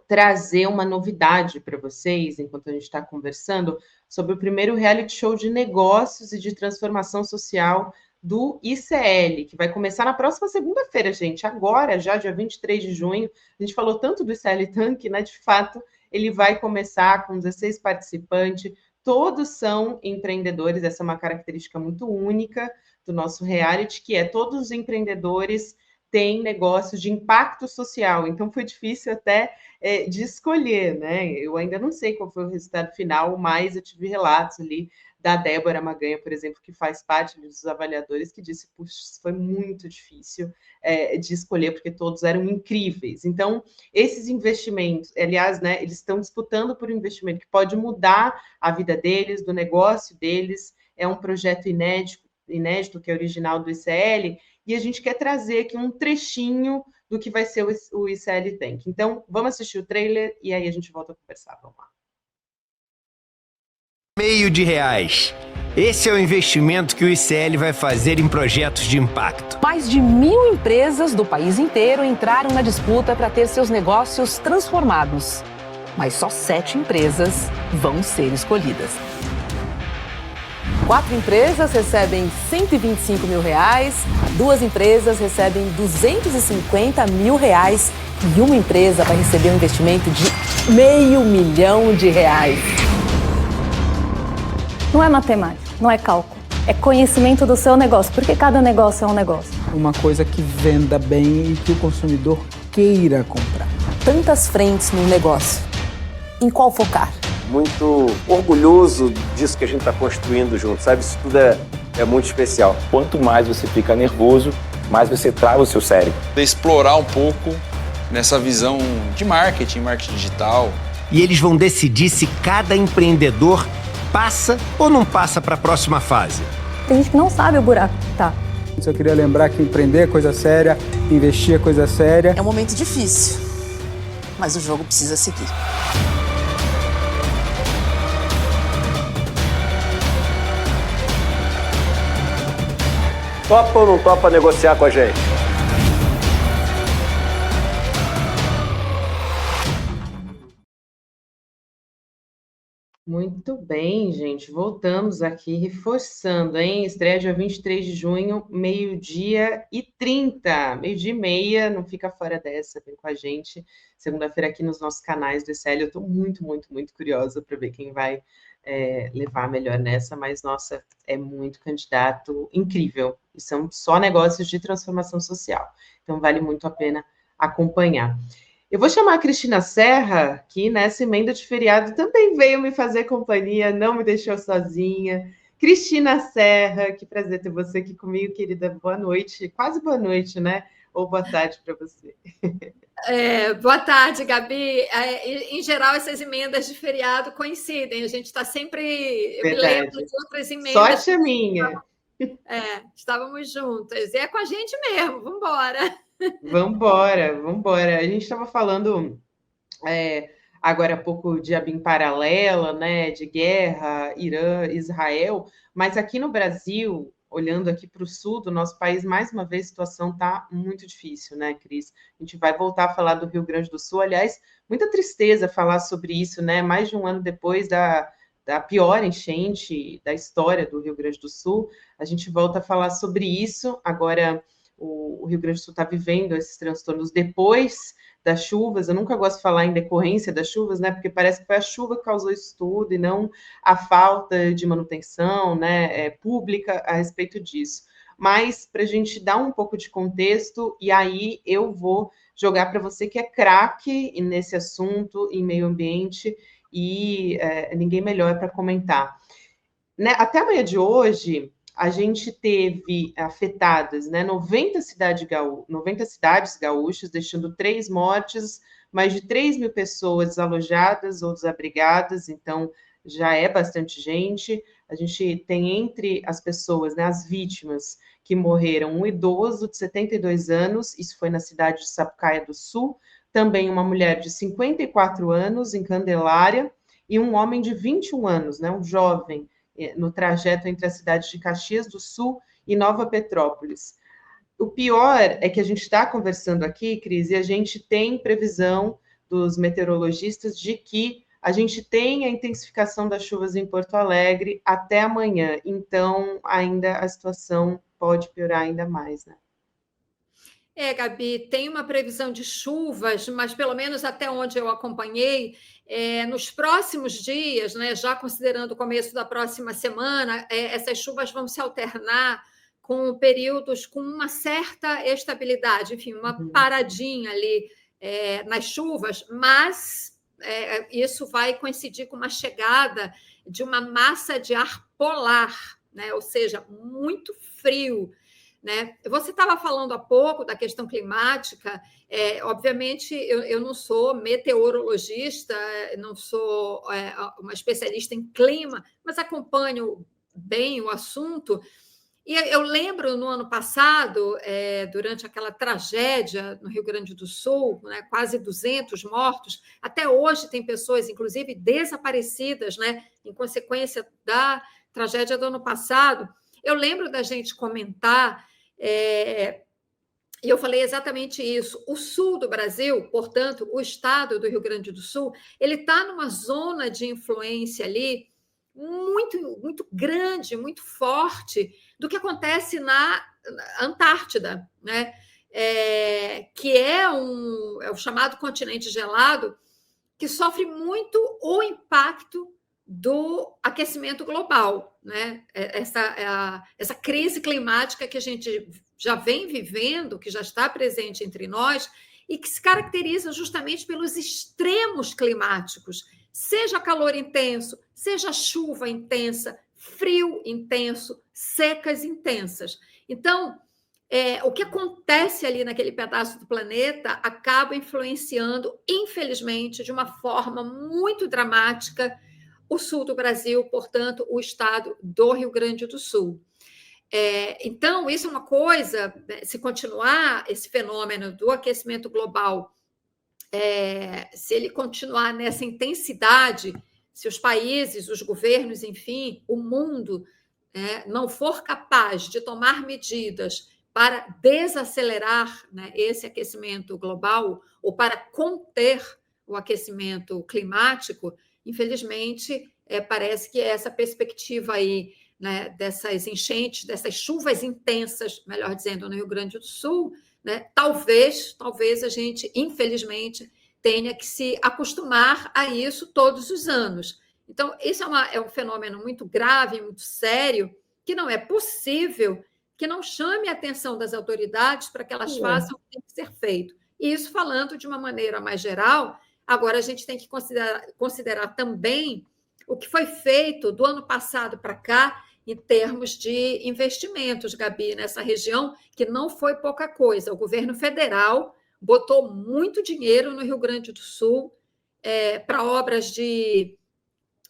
trazer uma novidade para vocês, enquanto a gente está conversando, sobre o primeiro reality show de negócios e de transformação social do ICL, que vai começar na próxima segunda-feira, gente, agora, já dia 23 de junho. A gente falou tanto do ICL Tank, né? De fato, ele vai começar com 16 participantes, todos são empreendedores, essa é uma característica muito única do nosso reality, que é todos os empreendedores têm negócios de impacto social, então foi difícil até de escolher, né? Eu ainda não sei qual foi o resultado final, mas eu tive relatos ali da Débora Maganha, por exemplo, que faz parte dos avaliadores, que disse, puxa, foi muito difícil de escolher, porque todos eram incríveis. Então, esses investimentos, aliás, né, eles estão disputando por um investimento que pode mudar a vida deles, do negócio deles, é um projeto inédito que é original do ICL, e a gente quer trazer aqui um trechinho do que vai ser o ICL Tank. Então, vamos assistir o trailer e aí a gente volta a conversar. Vamos lá. R$ 1 milhão. Esse é o investimento que o ICL vai fazer em projetos de impacto. Mais de 1.000 empresas do país inteiro entraram na disputa para ter seus negócios transformados. Mas só 7 empresas vão ser escolhidas. 4 empresas recebem R$125 mil, 2 empresas recebem R$250 mil e uma empresa vai receber um investimento de R$500 mil. Não é matemática, não é cálculo. É conhecimento do seu negócio, porque cada negócio é um negócio. Uma coisa que venda bem e que o consumidor queira comprar. Tantas frentes no negócio. Em qual focar? Muito orgulhoso disso que a gente está construindo junto, sabe? Isso tudo é muito especial. Quanto mais você fica nervoso, mais você trava o seu cérebro. Explorar um pouco nessa visão de marketing digital. E eles vão decidir se cada empreendedor passa ou não passa para a próxima fase. Tem gente que não sabe o buraco que tá. Eu queria lembrar que empreender é coisa séria, investir é coisa séria. É um momento difícil, mas o jogo precisa seguir. Topa ou não topa negociar com a gente? Muito bem, gente. Voltamos aqui, reforçando, hein? Estreia dia 23 de junho, 12h30, 12h30. Não fica fora dessa, vem com a gente. Segunda-feira aqui nos nossos canais do ICL. Eu estou muito, muito, muito curiosa para ver quem vai levar melhor nessa, mas, nossa, é muito candidato incrível. E são só negócios de transformação social. Então, vale muito a pena acompanhar. Eu vou chamar a Cristina Serra, que nessa emenda de feriado também veio me fazer companhia, não me deixou sozinha. Cristina Serra, que prazer ter você aqui comigo, querida. Boa noite, quase boa noite, né? Ou boa tarde para você. Boa tarde, Gabi. Em geral, essas emendas de feriado coincidem. A gente está sempre... Eu me lembro de outras emendas. Sorte é minha. Estávamos juntas. E é com a gente mesmo, vamos embora. Vamos embora. A gente estava falando agora há pouco de ABIN paralela, né, de guerra, Irã, Israel, mas aqui no Brasil, olhando aqui para o sul do nosso país, mais uma vez a situação está muito difícil, né, Cris? A gente vai voltar a falar do Rio Grande do Sul, aliás, muita tristeza falar sobre isso, né, mais de um ano depois da pior enchente da história do Rio Grande do Sul, a gente volta a falar sobre isso, agora... O Rio Grande do Sul está vivendo esses transtornos depois das chuvas. Eu nunca gosto de falar em decorrência das chuvas, né? Porque parece que foi a chuva que causou isso tudo e não a falta de manutenção, né, pública a respeito disso. Mas para a gente dar um pouco de contexto, e aí eu vou jogar para você que é craque nesse assunto, em meio ambiente, e ninguém melhor para comentar. Né? Até a manhã de hoje, a gente teve afetadas, né, 90 cidades gaúchas, deixando 3 mortes, mais de 3 mil pessoas desalojadas ou desabrigadas, então já é bastante gente. A gente tem entre as pessoas, né, as vítimas que morreram, um idoso de 72 anos, isso foi na cidade de Sapucaia do Sul, também uma mulher de 54 anos, em Candelária, e um homem de 21 anos, né, um jovem, no trajeto entre as cidades de Caxias do Sul e Nova Petrópolis. O pior é que a gente está conversando aqui, Cris, e a gente tem previsão dos meteorologistas de que a gente tem a intensificação das chuvas em Porto Alegre até amanhã, então ainda a situação pode piorar ainda mais, né? Gabi, tem uma previsão de chuvas, mas pelo menos até onde eu acompanhei, nos próximos dias, né, já considerando o começo da próxima semana, essas chuvas vão se alternar com períodos com uma certa estabilidade, enfim, uma paradinha ali nas chuvas, mas isso vai coincidir com uma chegada de uma massa de ar polar, né, ou seja, muito frio. Né? Você estava falando há pouco da questão climática, obviamente eu não sou meteorologista, não sou uma especialista em clima, mas acompanho bem o assunto. E eu lembro no ano passado, durante aquela tragédia no Rio Grande do Sul, né, quase 200 mortos, até hoje tem pessoas, inclusive, desaparecidas, né, em consequência da tragédia do ano passado. Eu lembro da gente comentar, e eu falei exatamente isso, o sul do Brasil, portanto, o estado do Rio Grande do Sul, ele está numa zona de influência ali muito, muito grande, muito forte do que acontece na Antártida, né? Que é o chamado continente gelado, que sofre muito o impacto do aquecimento global, né? Essa crise climática que a gente já vem vivendo, que já está presente entre nós, e que se caracteriza justamente pelos extremos climáticos, seja calor intenso, seja chuva intensa, frio intenso, secas intensas. Então, o que acontece ali naquele pedaço do planeta acaba influenciando, infelizmente, de uma forma muito dramática, o sul do Brasil, portanto, o estado do Rio Grande do Sul. Então, isso é uma coisa, se continuar esse fenômeno do aquecimento global, se ele continuar nessa intensidade, se os países, os governos, enfim, o mundo não for capaz de tomar medidas para desacelerar, né, esse aquecimento global ou para conter o aquecimento climático, infelizmente, parece que essa perspectiva aí, né, dessas enchentes, dessas chuvas intensas, melhor dizendo, no Rio Grande do Sul, né, talvez a gente, infelizmente, tenha que se acostumar a isso todos os anos. Então, isso é um fenômeno muito grave, muito sério, que não é possível que não chame a atenção das autoridades para que elas façam o que tem que ser feito. E isso falando de uma maneira mais geral. Agora, a gente tem que considerar também o que foi feito do ano passado para cá em termos de investimentos, Gabi, nessa região, que não foi pouca coisa. O governo federal botou muito dinheiro no Rio Grande do Sul para obras de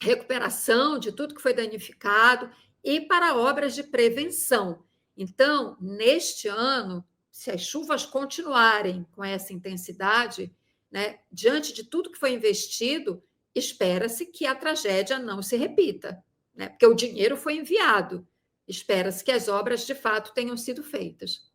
recuperação de tudo que foi danificado e para obras de prevenção. Então, neste ano, se as chuvas continuarem com essa intensidade, né, diante de tudo que foi investido, espera-se que a tragédia não se repita, né, porque o dinheiro foi enviado. Espera-se que as obras, de fato, tenham sido feitas.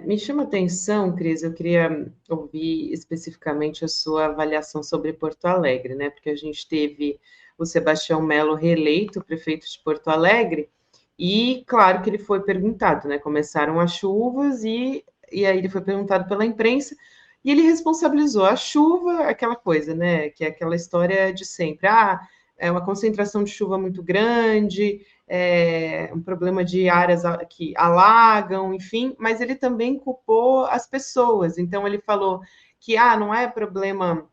Me chama a atenção, Cris, eu queria ouvir especificamente a sua avaliação sobre Porto Alegre, né? Porque a gente teve o Sebastião Melo reeleito prefeito de Porto Alegre, e claro que ele foi perguntado, né? Começaram as chuvas e aí ele foi perguntado pela imprensa, e ele responsabilizou a chuva, aquela coisa, né? Que é aquela história de sempre. É uma concentração de chuva muito grande, um problema de áreas que alagam, enfim, mas ele também culpou as pessoas. Então, ele falou que não é problema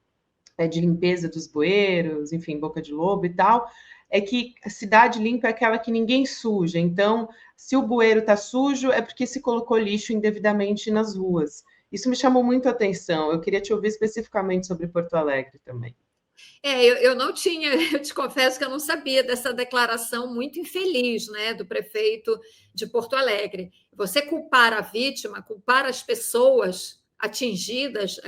de limpeza dos bueiros, enfim, boca de lobo e tal, é que a cidade limpa é aquela que ninguém suja. Então, se o bueiro está sujo, é porque se colocou lixo indevidamente nas ruas. Isso me chamou muito a atenção. Eu queria te ouvir especificamente sobre Porto Alegre também. Eu não tinha, eu te confesso que eu não sabia dessa declaração muito infeliz, né, do prefeito de Porto Alegre. Você culpar a vítima, culpar as pessoas atingidas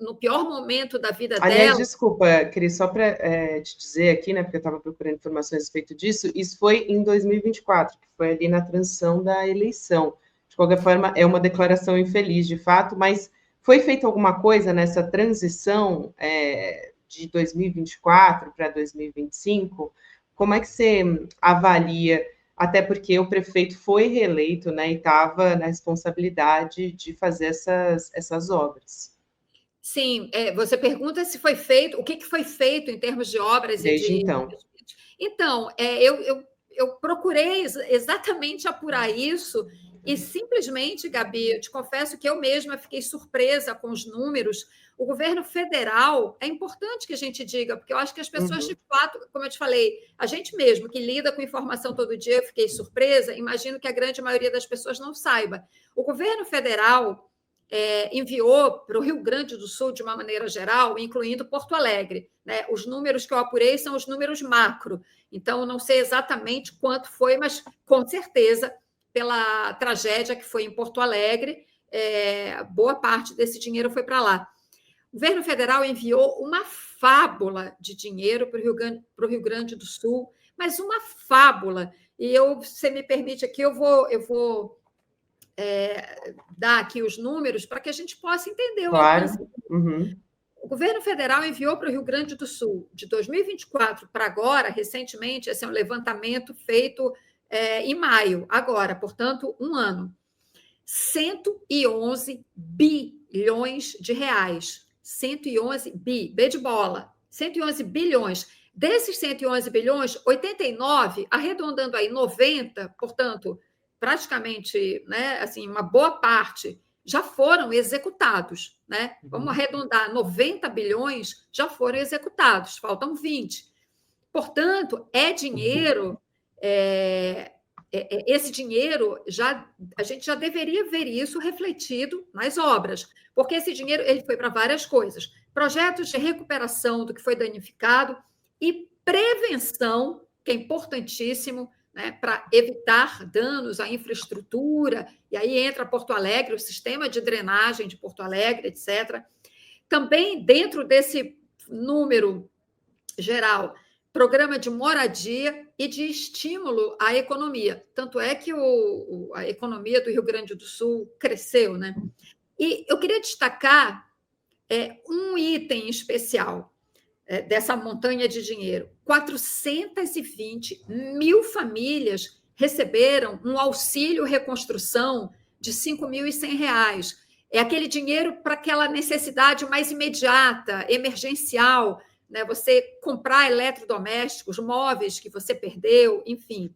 no pior momento da vida dela. Aliás, desculpa, Cris, só para te dizer aqui, né, porque eu estava procurando informações a respeito disso, isso foi em 2024, que foi ali na transição da eleição. De qualquer forma, é uma declaração infeliz, de fato, mas foi feita alguma coisa nessa transição de 2024 para 2025, como é que você avalia, até porque o prefeito foi reeleito, né, e estava na responsabilidade de fazer essas obras? Sim, você pergunta se foi feito, o que foi feito em termos de obras desde então. Então, eu procurei exatamente apurar isso e simplesmente, Gabi, eu te confesso que eu mesma fiquei surpresa com os números. O governo federal, é importante que a gente diga, porque eu acho que as pessoas, de fato, como eu te falei, a gente mesmo que lida com informação todo dia, eu fiquei surpresa, imagino que a grande maioria das pessoas não saiba. O governo federal enviou para o Rio Grande do Sul, de uma maneira geral, incluindo Porto Alegre, né? Os números que eu apurei são os números macro, então não sei exatamente quanto foi, mas com certeza, pela tragédia que foi em Porto Alegre, boa parte desse dinheiro foi para lá. O governo federal enviou uma fábula de dinheiro para o Rio Grande do Sul, mas uma fábula. E você me permite aqui, eu vou dar aqui os números para que a gente possa entender o alcance. O governo federal enviou para o Rio Grande do Sul, de 2024 para agora, recentemente, esse é um levantamento feito em maio, agora, portanto, um ano, 111 bilhões de reais. 111 B de bola, 111 bilhões. Desses 111 bilhões, 89, arredondando aí 90, portanto, praticamente, né, assim, uma boa parte já foram executados, né? Vamos arredondar, 90 bilhões já foram executados, faltam 20. Portanto, é dinheiro, esse dinheiro, a gente já deveria ver isso refletido nas obras, porque esse dinheiro ele foi para várias coisas. Projetos de recuperação do que foi danificado e prevenção, que é importantíssimo, né, para evitar danos à infraestrutura, e aí entra Porto Alegre, o sistema de drenagem de Porto Alegre, etc. Também, dentro desse número geral, programa de moradia e de estímulo à economia. Tanto é que a economia do Rio Grande do Sul cresceu, né? E eu queria destacar um item especial dessa montanha de dinheiro. 420 mil famílias receberam um auxílio reconstrução de R$ 5.100. É aquele dinheiro para aquela necessidade mais imediata, emergencial, né? Você comprar eletrodomésticos, móveis que você perdeu, enfim.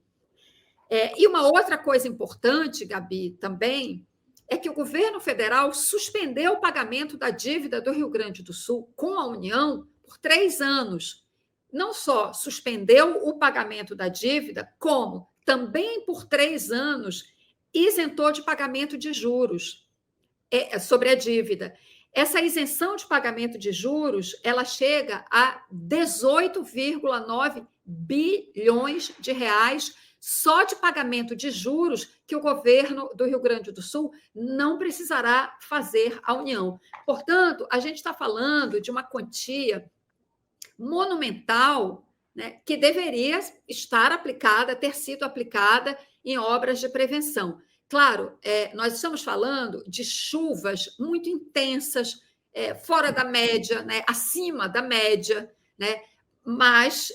E uma outra coisa importante, Gabi, também, é que o governo federal suspendeu o pagamento da dívida do Rio Grande do Sul com a União por 3 anos. Não só suspendeu o pagamento da dívida, como também por 3 anos isentou de pagamento de juros sobre a dívida. Essa isenção de pagamento de juros, ela chega a 18,9 bilhões de reais só de pagamento de juros que o governo do Rio Grande do Sul não precisará fazer à União. Portanto, a gente está falando de uma quantia monumental, né, que deveria estar aplicada, ter sido aplicada em obras de prevenção. Claro, nós estamos falando de chuvas muito intensas, fora da média, né, acima da média, né, mas,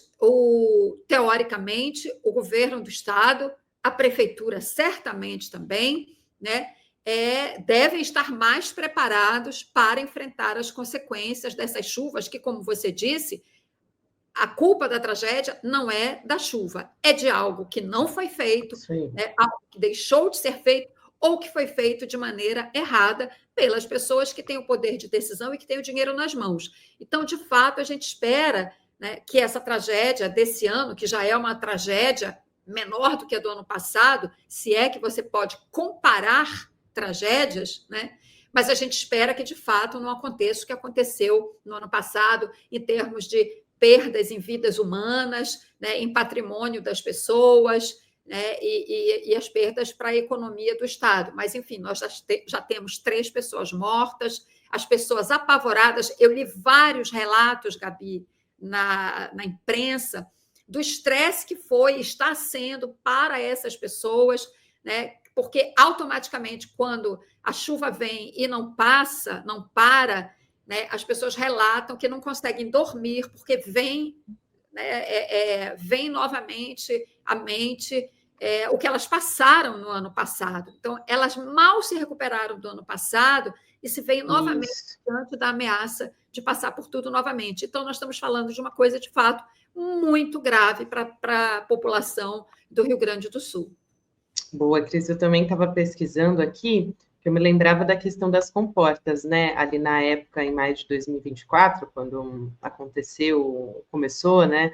teoricamente, o governo do Estado, a prefeitura certamente também, né, devem estar mais preparados para enfrentar as consequências dessas chuvas, que, como você disse, a culpa da tragédia não é da chuva, é de algo que não foi feito, né, algo que deixou de ser feito ou que foi feito de maneira errada pelas pessoas que têm o poder de decisão e que têm o dinheiro nas mãos. Então, de fato, a gente espera, né, que essa tragédia desse ano, que já é uma tragédia menor do que a do ano passado, se é que você pode comparar tragédias, né? Mas a gente espera que, de fato, não aconteça o que aconteceu no ano passado, em termos de perdas em vidas humanas, né, em patrimônio das pessoas, né, e as perdas para a economia do Estado. Mas, enfim, nós já temos 3 pessoas mortas, as pessoas apavoradas. Eu li vários relatos, Gabi, na imprensa, do estresse que foi e está sendo para essas pessoas, né, porque automaticamente, quando a chuva vem e não passa, não para, né, as pessoas relatam que não conseguem dormir, porque vem novamente à mente o que elas passaram no ano passado. Então, elas mal se recuperaram do ano passado e se veem novamente diante da ameaça de passar por tudo novamente. Então, nós estamos falando de uma coisa, de fato, muito grave para a população do Rio Grande do Sul. Boa, Cris, eu também estava pesquisando aqui, que eu me lembrava da questão das comportas, né? Ali na época, em maio de 2024, quando começou, né?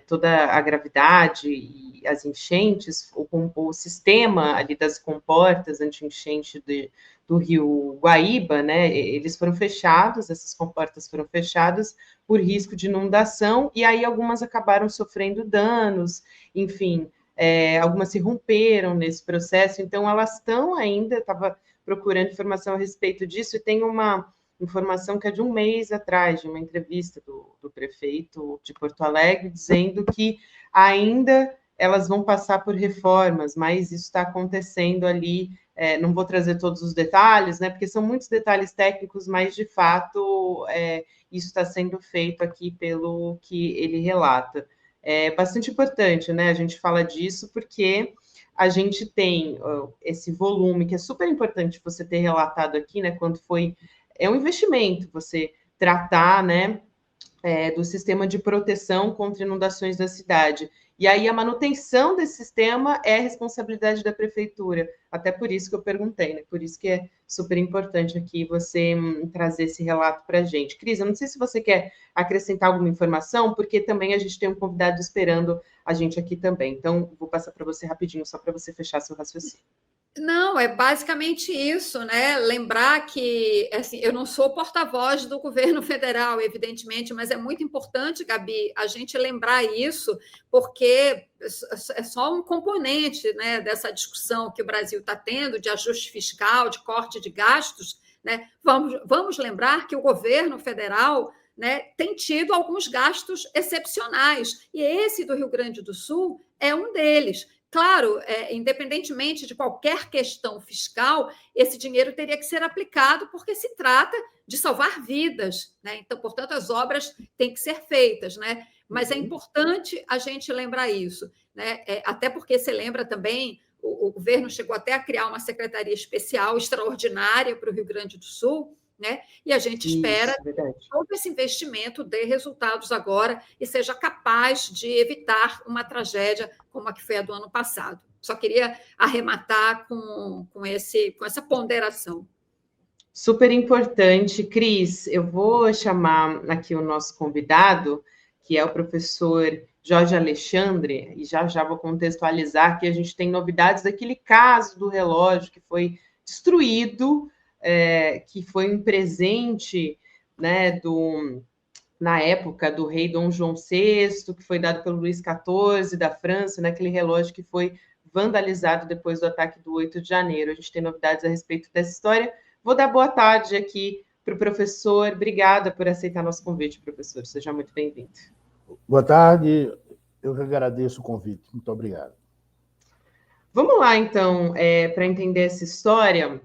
Toda a gravidade e as enchentes, o sistema ali das comportas anti-enchente do rio Guaíba, né? Eles foram fechados, essas comportas foram fechadas por risco de inundação, e aí algumas acabaram sofrendo danos, enfim, algumas se romperam nesse processo, então elas estão ainda, estava procurando informação a respeito disso, e tem uma informação que é de um mês atrás, de uma entrevista do prefeito de Porto Alegre, dizendo que ainda elas vão passar por reformas, mas isso está acontecendo ali, não vou trazer todos os detalhes, né, porque são muitos detalhes técnicos, mas, de fato, isso está sendo feito aqui pelo que ele relata. É bastante importante, né, a gente fala disso, porque a gente tem esse volume, que é super importante você ter relatado aqui, né, quando foi... É um investimento você tratar, né, do sistema de proteção contra inundações da cidade. E aí a manutenção desse sistema é responsabilidade da prefeitura. Até por isso que eu perguntei, né? Por isso que é super importante aqui você trazer esse relato para a gente. Cris, eu não sei se você quer acrescentar alguma informação, porque também a gente tem um convidado esperando a gente aqui também. Então, vou passar para você rapidinho, só para você fechar seu raciocínio. Não, é basicamente isso, né? Lembrar que, assim, eu não sou porta-voz do governo federal, evidentemente, mas é muito importante, Gabi, a gente lembrar isso, porque é só um componente, né, dessa discussão que o Brasil está tendo de ajuste fiscal, de corte de gastos, né? Vamos lembrar que o governo federal, né, tem tido alguns gastos excepcionais, e esse do Rio Grande do Sul é um deles. Claro, independentemente de qualquer questão fiscal, esse dinheiro teria que ser aplicado porque se trata de salvar vidas, né? Então, portanto, as obras têm que ser feitas, né? Mas é importante a gente lembrar isso, né? Até porque você lembra também, o governo chegou até a criar uma secretaria especial extraordinária para o Rio Grande do Sul, né? E a gente espera que todo esse investimento dê resultados agora e seja capaz de evitar uma tragédia como a que foi a do ano passado. Só queria arrematar com essa ponderação. Super importante. Cris, eu vou chamar aqui o nosso convidado, que é o professor Jorge Alexandre, e já vou contextualizar que a gente tem novidades daquele caso do relógio que foi destruído, que foi um presente, né, na época do rei Dom João VI, que foi dado pelo Luís XIV da França, naquele relógio que foi vandalizado depois do ataque do 8 de janeiro. A gente tem novidades a respeito dessa história. Vou dar boa tarde aqui para o professor. Obrigada por aceitar nosso convite, professor. Seja muito bem-vindo. Boa tarde. Eu que agradeço o convite. Muito obrigado. Vamos lá, então, para entender essa história.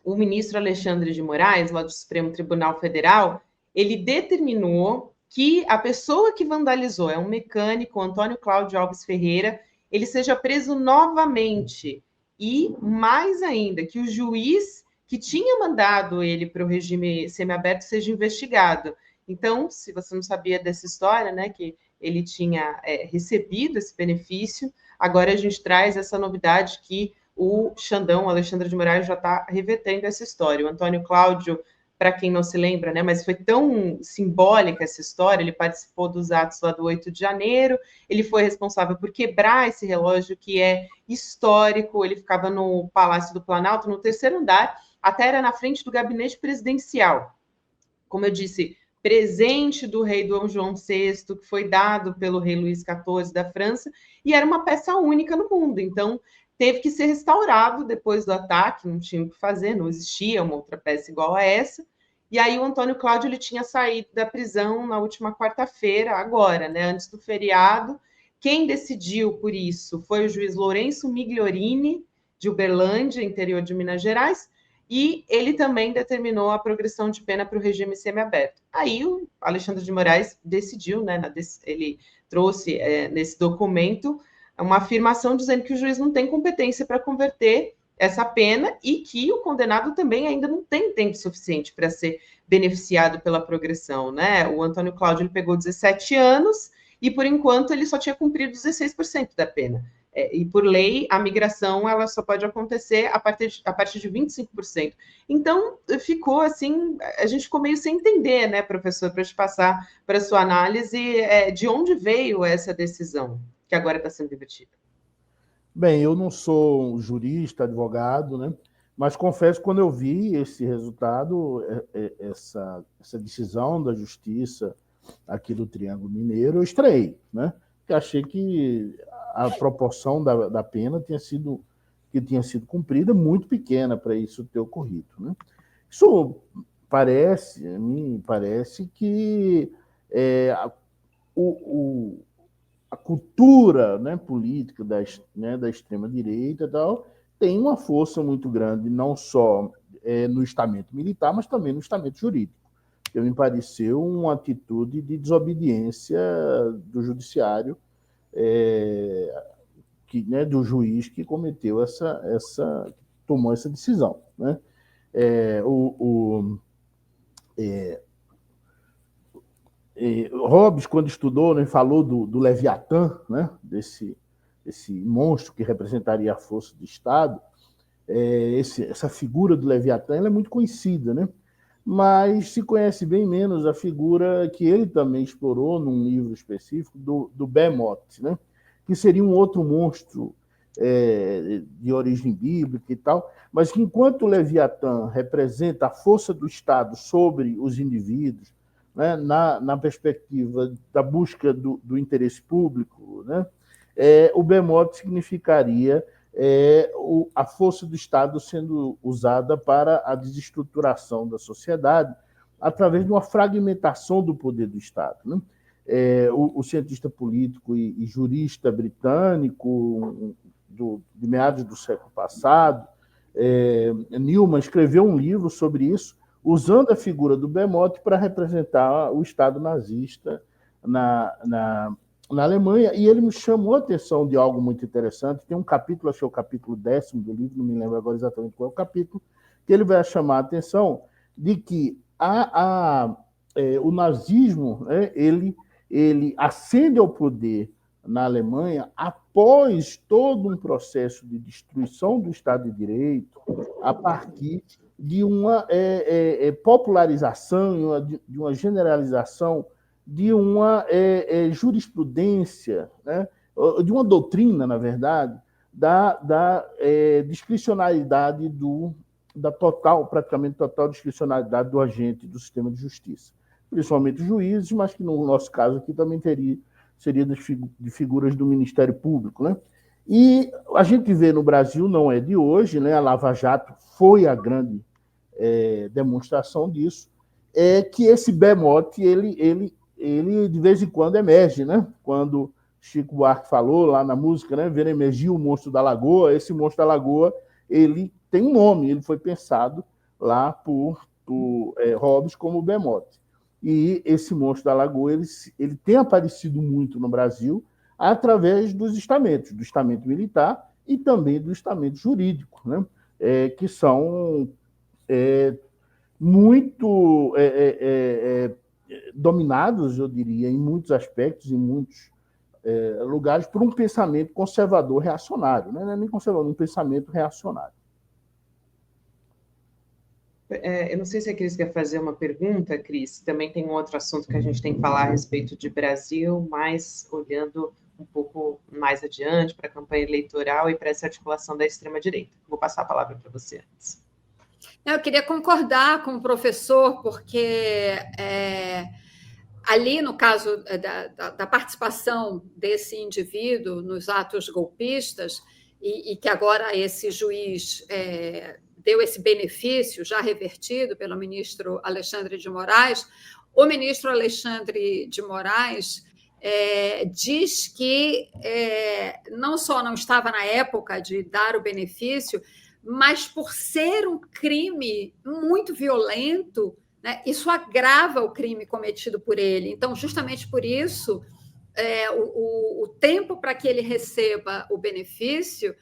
O ministro Alexandre de Moraes, lá do Supremo Tribunal Federal, ele determinou que a pessoa que vandalizou, é um mecânico, Antônio Cláudio Alves Ferreira, ele seja preso novamente. E, mais ainda, que o juiz que tinha mandado ele para o regime semiaberto seja investigado. Então, se você não sabia dessa história, né, que ele tinha recebido esse benefício, agora a gente traz essa novidade que o Xandão, Alexandre de Moraes, já está revertendo essa história. O Antônio Cláudio, para quem não se lembra, né, mas foi tão simbólica essa história, ele participou dos atos lá do 8 de janeiro, ele foi responsável por quebrar esse relógio que é histórico, ele ficava no Palácio do Planalto, no 3º andar, até era na frente do gabinete presidencial. Como eu disse, presente do rei Dom João VI, que foi dado pelo rei Luís XIV da França, e era uma peça única no mundo, então teve que ser restaurado depois do ataque, não tinha o que fazer, não existia uma outra peça igual a essa. E aí o Antônio Cláudio ele tinha saído da prisão na última quarta-feira, agora, né, antes do feriado. Quem decidiu por isso foi o juiz Lourenço Migliorini, de Uberlândia, interior de Minas Gerais, e ele também determinou a progressão de pena para o regime semiaberto. Aí o Alexandre de Moraes decidiu, né, ele trouxe nesse documento uma afirmação dizendo que o juiz não tem competência para converter essa pena e que o condenado também ainda não tem tempo suficiente para ser beneficiado pela progressão, né? O Antônio Cláudio ele pegou 17 anos e, por enquanto, ele só tinha cumprido 16% da pena. E, por lei, a migração ela só pode acontecer a partir de 25%. Então, ficou assim, a gente ficou meio sem entender, né, professor, para te passar para a sua análise de onde veio essa decisão que agora está sendo debatida. Bem, eu não sou um jurista, advogado, né? Mas confesso que quando eu vi esse resultado, essa decisão da justiça aqui do Triângulo Mineiro, eu estranhei, né? Porque achei que a proporção da pena tinha sido cumprida muito pequena para isso ter ocorrido, né? Isso me parece que a cultura, né, política da extrema-direita e tal, tem uma força muito grande, não só no estamento militar, mas também no estamento jurídico. Que me pareceu uma atitude de desobediência do judiciário, do juiz que cometeu tomou essa decisão, né? Hobbes, quando estudou, né, falou do Leviatã, né, desse monstro que representaria a força do Estado. Essa figura do Leviatã ela é muito conhecida, né? Mas se conhece bem menos a figura que ele também explorou num livro específico do Behemoth, né? Que seria um outro monstro de origem bíblica e tal, mas que enquanto o Leviatã representa a força do Estado sobre os indivíduos, né, na perspectiva da busca do interesse público, né, o Behemoth significaria a força do Estado sendo usada para a desestruturação da sociedade através de uma fragmentação do poder do Estado, né? O cientista político e jurista britânico de meados do século passado, Newman, escreveu um livro sobre isso, usando a figura do Behemoth para representar o Estado nazista na Alemanha, e ele me chamou a atenção de algo muito interessante. Tem um capítulo, acho que é o capítulo 10º do livro, não me lembro agora exatamente qual é o capítulo, que ele vai chamar a atenção de que o nazismo, né, ele ascende ao poder na Alemanha após todo um processo de destruição do Estado de Direito, a partir de uma popularização, de uma generalização de uma jurisprudência, né, de uma doutrina, na verdade, da discricionalidade praticamente total discricionalidade do agente do sistema de justiça, principalmente os juízes, mas que no nosso caso aqui também seria de figuras do Ministério Público, né? E a gente vê no Brasil, não é de hoje, né? A Lava Jato foi a grande demonstração disso, que esse Behemoth, ele de vez em quando emerge, né? Quando Chico Buarque falou lá na música, né? Ver emergir o monstro da Lagoa, esse monstro da Lagoa, ele tem um nome, ele foi pensado lá por Hobbes como Behemoth. E esse monstro da Lagoa, ele tem aparecido muito no Brasil através dos estamentos, do estamento militar e também do estamento jurídico, né? Que são muito dominados, eu diria, em muitos aspectos, em muitos lugares, por um pensamento conservador reacionário, né? Não é nem conservador, um pensamento reacionário. Eu não sei se a Cris quer fazer uma pergunta, Cris. Também tem um outro assunto que a gente tem que falar a respeito de Brasil, mas olhando um pouco mais adiante para a campanha eleitoral e para essa articulação da extrema-direita. Vou passar a palavra para você antes. Eu queria concordar com o professor, porque ali, no caso da participação desse indivíduo nos atos golpistas, e que agora esse juiz deu esse benefício, já revertido pelo ministro Alexandre de Moraes, o ministro Alexandre de Moraes diz que não só não estava na época de dar o benefício, mas por ser um crime muito violento, né, isso agrava o crime cometido por ele. Então, justamente por isso, o tempo para que ele receba o benefício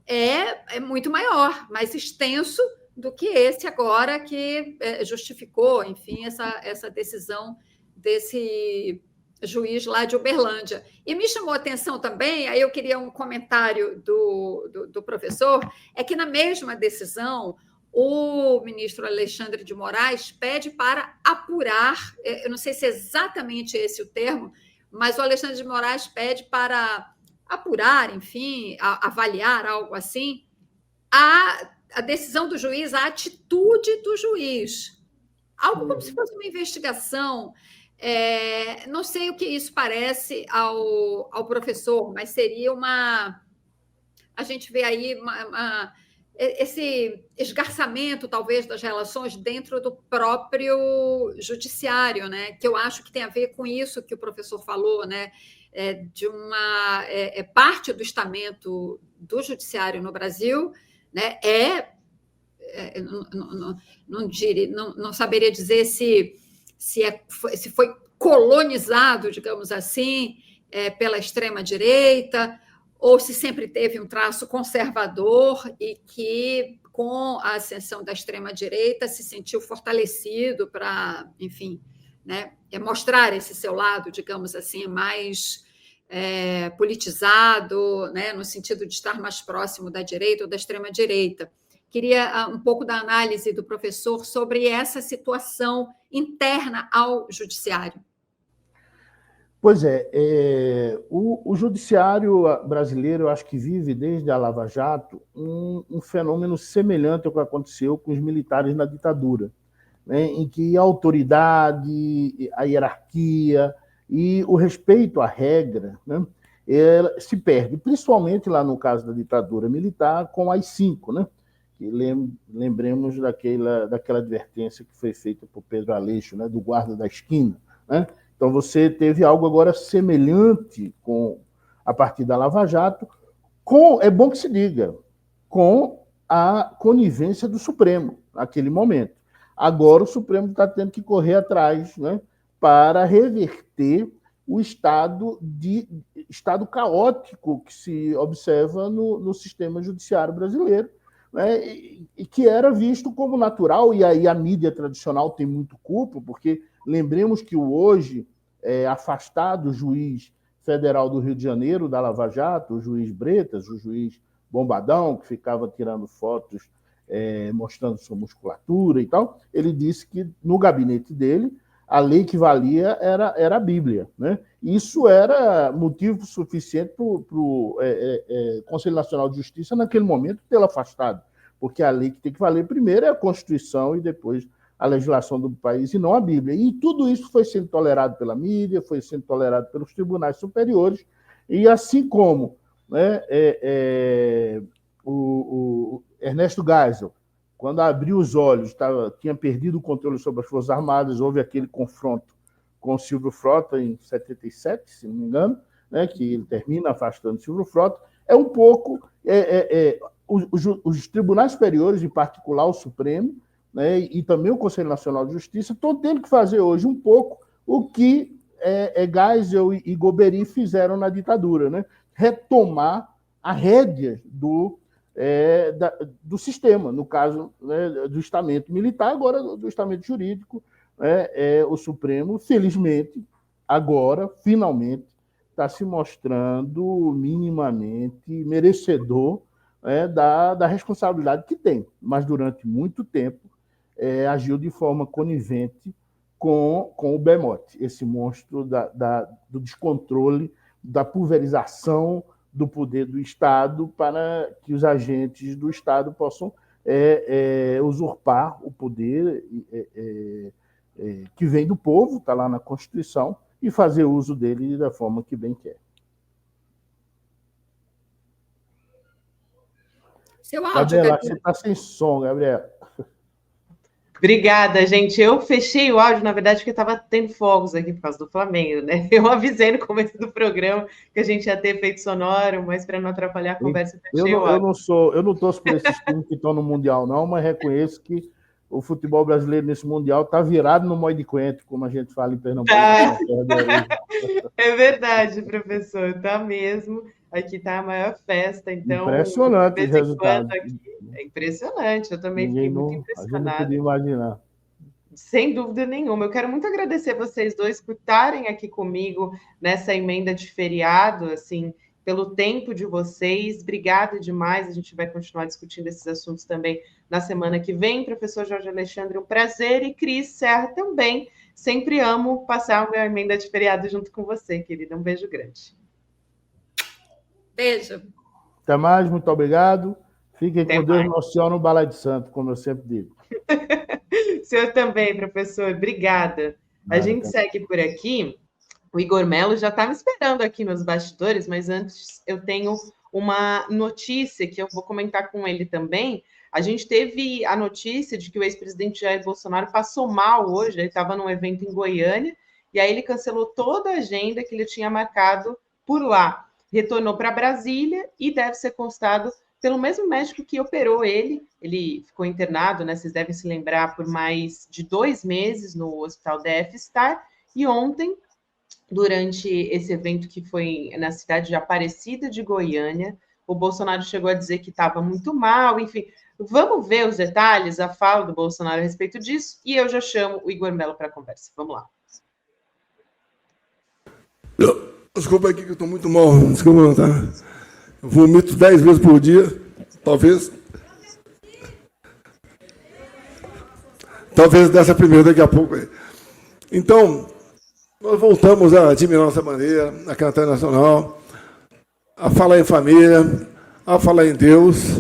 é muito maior, mais extenso do que esse agora que justificou, enfim, essa decisão desse juiz lá de Uberlândia. E me chamou a atenção também, aí eu queria um comentário do professor, é que na mesma decisão o ministro Alexandre de Moraes pede para apurar, eu não sei se é exatamente esse o termo, mas o Alexandre de Moraes pede para apurar, enfim, avaliar algo assim, a decisão do juiz, a atitude do juiz. Algo como se fosse uma investigação. Não sei o que isso parece ao professor, mas seria uma... A gente vê aí esse esgarçamento, talvez, das relações dentro do próprio judiciário, né? Que eu acho que tem a ver com isso que o professor falou, né? De uma parte do estamento do judiciário no Brasil, né? Não saberia dizer se foi colonizado, digamos assim, pela extrema-direita, ou se sempre teve um traço conservador e que, com a ascensão da extrema-direita, se sentiu fortalecido para, enfim, né, mostrar esse seu lado, digamos assim, mais politizado, né, no sentido de estar mais próximo da direita ou da extrema-direita. Queria um pouco da análise do professor sobre essa situação interna ao judiciário. Pois é, o judiciário brasileiro, eu acho que vive desde a Lava Jato um fenômeno semelhante ao que aconteceu com os militares na ditadura, né, em que a autoridade, a hierarquia e o respeito à regra, né, se perde, principalmente lá no caso da ditadura militar, com as 5, né? Que lembremos daquela advertência que foi feita por Pedro Aleixo, né, do guarda da esquina, né? Então, você teve algo agora semelhante a partir da Lava Jato, é bom que se diga, com a conivência do Supremo, naquele momento. Agora, o Supremo está tendo que correr atrás, né, para reverter o estado caótico que se observa no sistema judiciário brasileiro, né, e que era visto como natural, e aí a mídia tradicional tem muito culpa, porque lembremos que o hoje afastado juiz federal do Rio de Janeiro, da Lava Jato, o juiz Bretas, o juiz Bombadão, que ficava tirando fotos mostrando sua musculatura e tal, ele disse que no gabinete dele a lei que valia era a Bíblia, né? Isso era motivo suficiente para o Conselho Nacional de Justiça, naquele momento, tê-lo afastado, porque a lei que tem que valer primeiro é a Constituição e depois a legislação do país, e não a Bíblia. E tudo isso foi sendo tolerado pela mídia, foi sendo tolerado pelos tribunais superiores, e assim como, né, o Ernesto Geisel, quando abriu os olhos, tinha perdido o controle sobre as Forças Armadas, houve aquele confronto com o Silvio Frota em 77, se não me engano, né, que ele termina afastando o Silvio Frota, é um pouco... os tribunais superiores, em particular o Supremo, né, e também o Conselho Nacional de Justiça, estão tendo que fazer hoje um pouco o que Geisel e Golbery fizeram na ditadura, né? Retomar a rédea do sistema, no caso, né, do estamento militar, agora do estamento jurídico, né, o Supremo, felizmente, agora, finalmente, está se mostrando minimamente merecedor, né, da responsabilidade que tem, mas durante muito tempo agiu de forma conivente com o Bemote, esse monstro do descontrole, da pulverização do poder do Estado, para que os agentes do Estado possam usurpar o poder que vem do povo, está lá na Constituição, e fazer uso dele da forma que bem quer. Seu áudio, Gabriela, você está sem som, Gabriela. Obrigada, gente. Eu fechei o áudio, na verdade, porque estava tendo fogos aqui por causa do Flamengo, né? Eu avisei no começo do programa que a gente ia ter efeito sonoro, mas para não atrapalhar a conversa, eu fechei o áudio. Eu não torço por esses times que estão no Mundial, não, mas reconheço que o futebol brasileiro nesse Mundial está virado no moide coentro, como a gente fala em Pernambuco. É verdade, professor, tá mesmo. Aqui está a maior festa, então... Impressionante o resultado. É impressionante, eu também fiquei muito impressionada. A gente não podia imaginar. Sem dúvida nenhuma. Eu quero muito agradecer vocês dois por estarem aqui comigo nessa emenda de feriado, assim, pelo tempo de vocês. Obrigada demais. A gente vai continuar discutindo esses assuntos também na semana que vem. Professor Jorge Alexandre, um prazer. E Cris Serra também. Sempre amo passar uma emenda de feriado junto com você, querida. Um beijo grande. Beijo. Até mais, muito obrigado. Fiquem Até com Deus mais. no Senhor no Balai de Santo, como eu sempre digo. O senhor também, professor. Obrigada. A gente segue por aqui. O Igor Melo já está me esperando aqui nos bastidores, mas antes eu tenho uma notícia que eu vou comentar com ele também. A gente teve a notícia de que o ex-presidente Jair Bolsonaro passou mal hoje. Ele estava num evento em Goiânia e aí ele cancelou toda a agenda que ele tinha marcado por lá. Retornou para Brasília e deve ser constado pelo mesmo médico que operou ele. Ele ficou internado, né? Vocês devem se lembrar, por mais de 2 meses no Hospital DF-Star. E ontem, durante esse evento que foi na cidade de Aparecida de Goiânia, o Bolsonaro chegou a dizer que estava muito mal. Enfim, vamos ver os detalhes, a fala do Bolsonaro a respeito disso. E eu já chamo o Igor Melo para a conversa. Vamos lá. Desculpa aqui que eu estou muito mal. Desculpa, não, tá? Eu vomito 10 vezes por dia, talvez. Talvez dessa primeira daqui a pouco. Então, nós voltamos a admirar nossa bandeira, a cantar nacional, a falar em família, a falar em Deus.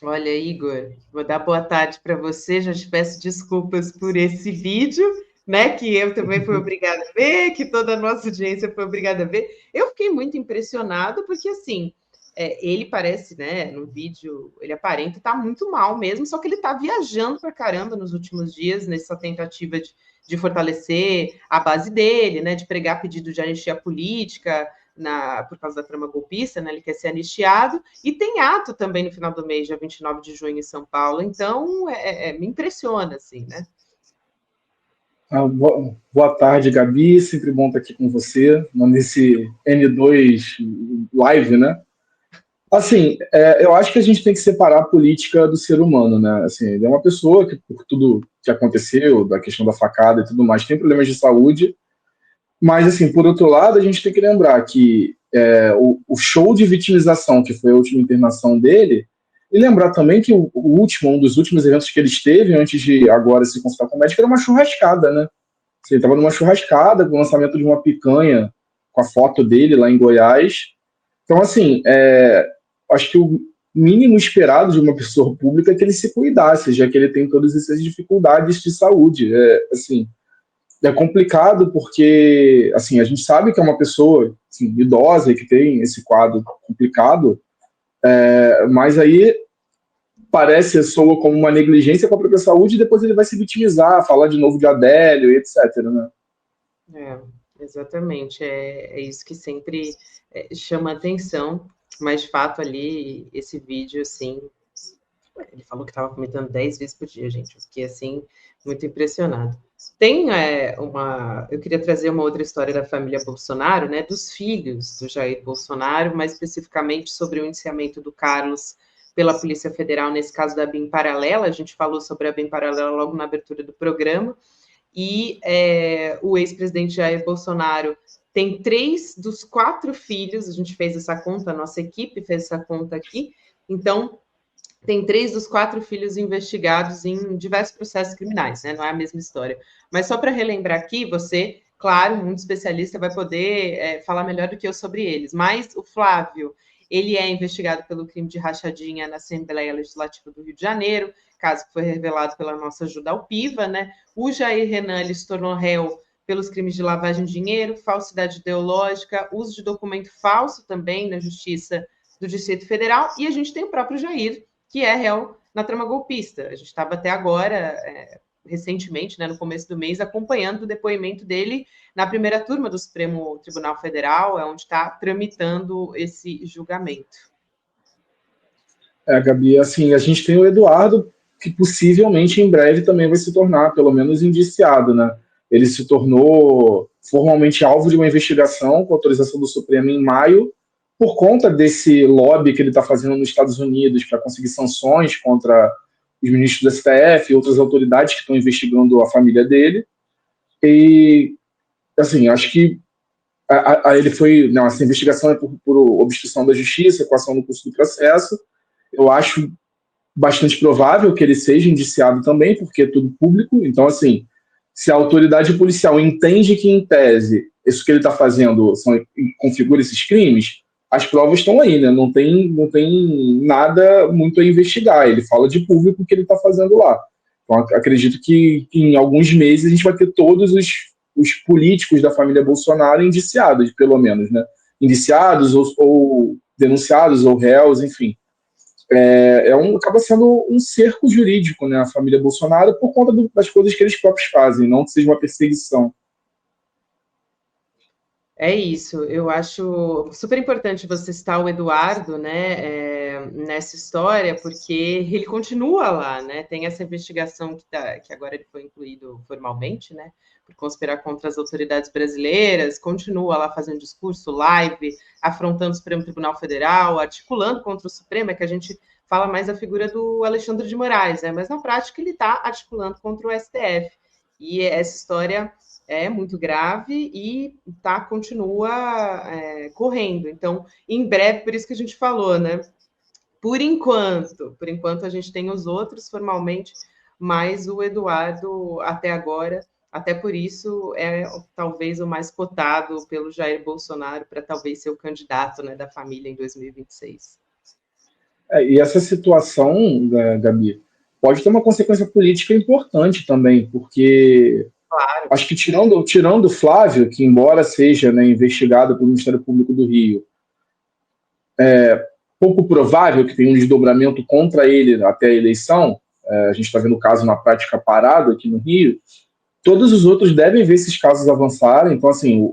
Olha, Igor, vou dar boa tarde para você. Já te peço desculpas por esse vídeo, né? Que eu também fui obrigada a ver, que toda a nossa audiência foi obrigada a ver. Eu fiquei muito impressionado, porque assim. Ele parece, né, no vídeo, ele aparenta estar muito mal mesmo, só que ele está viajando pra caramba nos últimos dias, nessa tentativa de fortalecer a base dele, né, de pregar pedido de anistia política por causa da trama golpista, né, ele quer ser anistiado, e tem ato também no final do mês, dia 29 de junho, em São Paulo, então me impressiona, assim, né? Boa tarde, Gabi, sempre bom estar aqui com você, nesse N2 Live, né? Assim, eu acho que a gente tem que separar a política do ser humano, né? Assim, ele é uma pessoa que, por tudo que aconteceu, da questão da facada e tudo mais, tem problemas de saúde, mas, assim, por outro lado, a gente tem que lembrar que o show de vitimização, que foi a última internação dele, e lembrar também que um dos últimos eventos que ele esteve, antes de agora se consultar com o médico, era uma churrascada, né? Assim, ele estava numa churrascada, com o lançamento de uma picanha, com a foto dele lá em Goiás. Então, assim, acho que o mínimo esperado de uma pessoa pública é que ele se cuidasse, já que ele tem todas essas dificuldades de saúde. Assim, é complicado porque, assim, a gente sabe que é uma pessoa, assim, idosa e que tem esse quadro complicado, mas aí soa como uma negligência com a própria saúde e depois ele vai se vitimizar, falar de novo de Adélio e etc, né? Exatamente. É isso que sempre chama atenção. Mas, de fato, ali, esse vídeo, assim, ele falou que estava comentando 10 vezes por dia, gente. Eu fiquei, assim, muito impressionado. Tem eu queria trazer uma outra história da família Bolsonaro, né, dos filhos do Jair Bolsonaro, mais especificamente sobre o indiciamento do Carlos pela Polícia Federal, nesse caso da BIM Paralela. A gente falou sobre a BIM Paralela logo na abertura do programa. E o ex-presidente Jair Bolsonaro tem 3 dos 4 filhos, a gente fez essa conta, a nossa equipe fez essa conta aqui, então tem 3 dos 4 filhos investigados em diversos processos criminais, né? Não é a mesma história. Mas só para relembrar aqui, você, claro, muito especialista, vai poder falar melhor do que eu sobre eles, mas o Flávio, ele é investigado pelo crime de rachadinha na Assembleia Legislativa do Rio de Janeiro, caso que foi revelado pela nossa ajuda ao PIVA, né? O Jair Renan, ele se tornou réu pelos crimes de lavagem de dinheiro, falsidade ideológica, uso de documento falso também na Justiça do Distrito Federal, e a gente tem o próprio Jair, que é réu na trama golpista. A gente estava até agora, recentemente, né, no começo do mês, acompanhando o depoimento dele na primeira turma do Supremo Tribunal Federal, onde está tramitando esse julgamento. Gabi, assim, a gente tem o Eduardo, que possivelmente em breve também vai se tornar, pelo menos, indiciado, né? Ele se tornou formalmente alvo de uma investigação com autorização do Supremo em maio, por conta desse lobby que ele está fazendo nos Estados Unidos para conseguir sanções contra os ministros do STF e outras autoridades que estão investigando a família dele. E, assim, acho que ele foi... Não, essa investigação é por obstrução da justiça, equação no curso do processo. Eu acho bastante provável que ele seja indiciado também, porque é tudo público. Então, assim, se a autoridade policial entende que, em tese, isso que ele está fazendo configura esses crimes, as provas estão aí, né? Não tem nada muito a investigar. Ele fala de público que ele está fazendo lá. Então, acredito que em alguns meses a gente vai ter todos os políticos da família Bolsonaro indiciados, pelo menos, né? Indiciados ou denunciados ou réus, enfim. Acaba sendo um cerco jurídico, né, a família Bolsonaro, por conta das coisas que eles próprios fazem, não que seja uma perseguição. É isso, eu acho super importante você citar o Eduardo, né, nessa história, porque ele continua lá, né, tem essa investigação que agora ele foi incluído formalmente, né, por conspirar contra as autoridades brasileiras, continua lá fazendo discurso, live, afrontando o Supremo Tribunal Federal, articulando contra o Supremo, que a gente fala mais a figura do Alexandre de Moraes, né, mas na prática ele está articulando contra o STF, e essa história é muito grave e continua correndo. Então, em breve, por isso que a gente falou, né? Por enquanto a gente tem os outros formalmente, mas o Eduardo, até agora, até por isso, é talvez o mais cotado pelo Jair Bolsonaro para talvez ser o candidato, né, da família em 2026. E essa situação, Gabi, pode ter uma consequência política importante também, porque claro, acho que tirando o Flávio, que embora seja, né, investigado pelo Ministério Público do Rio, pouco provável que tenha um desdobramento contra ele até a eleição, a gente está vendo o caso na prática parado aqui no Rio, todos os outros devem ver esses casos avançarem. Então, assim,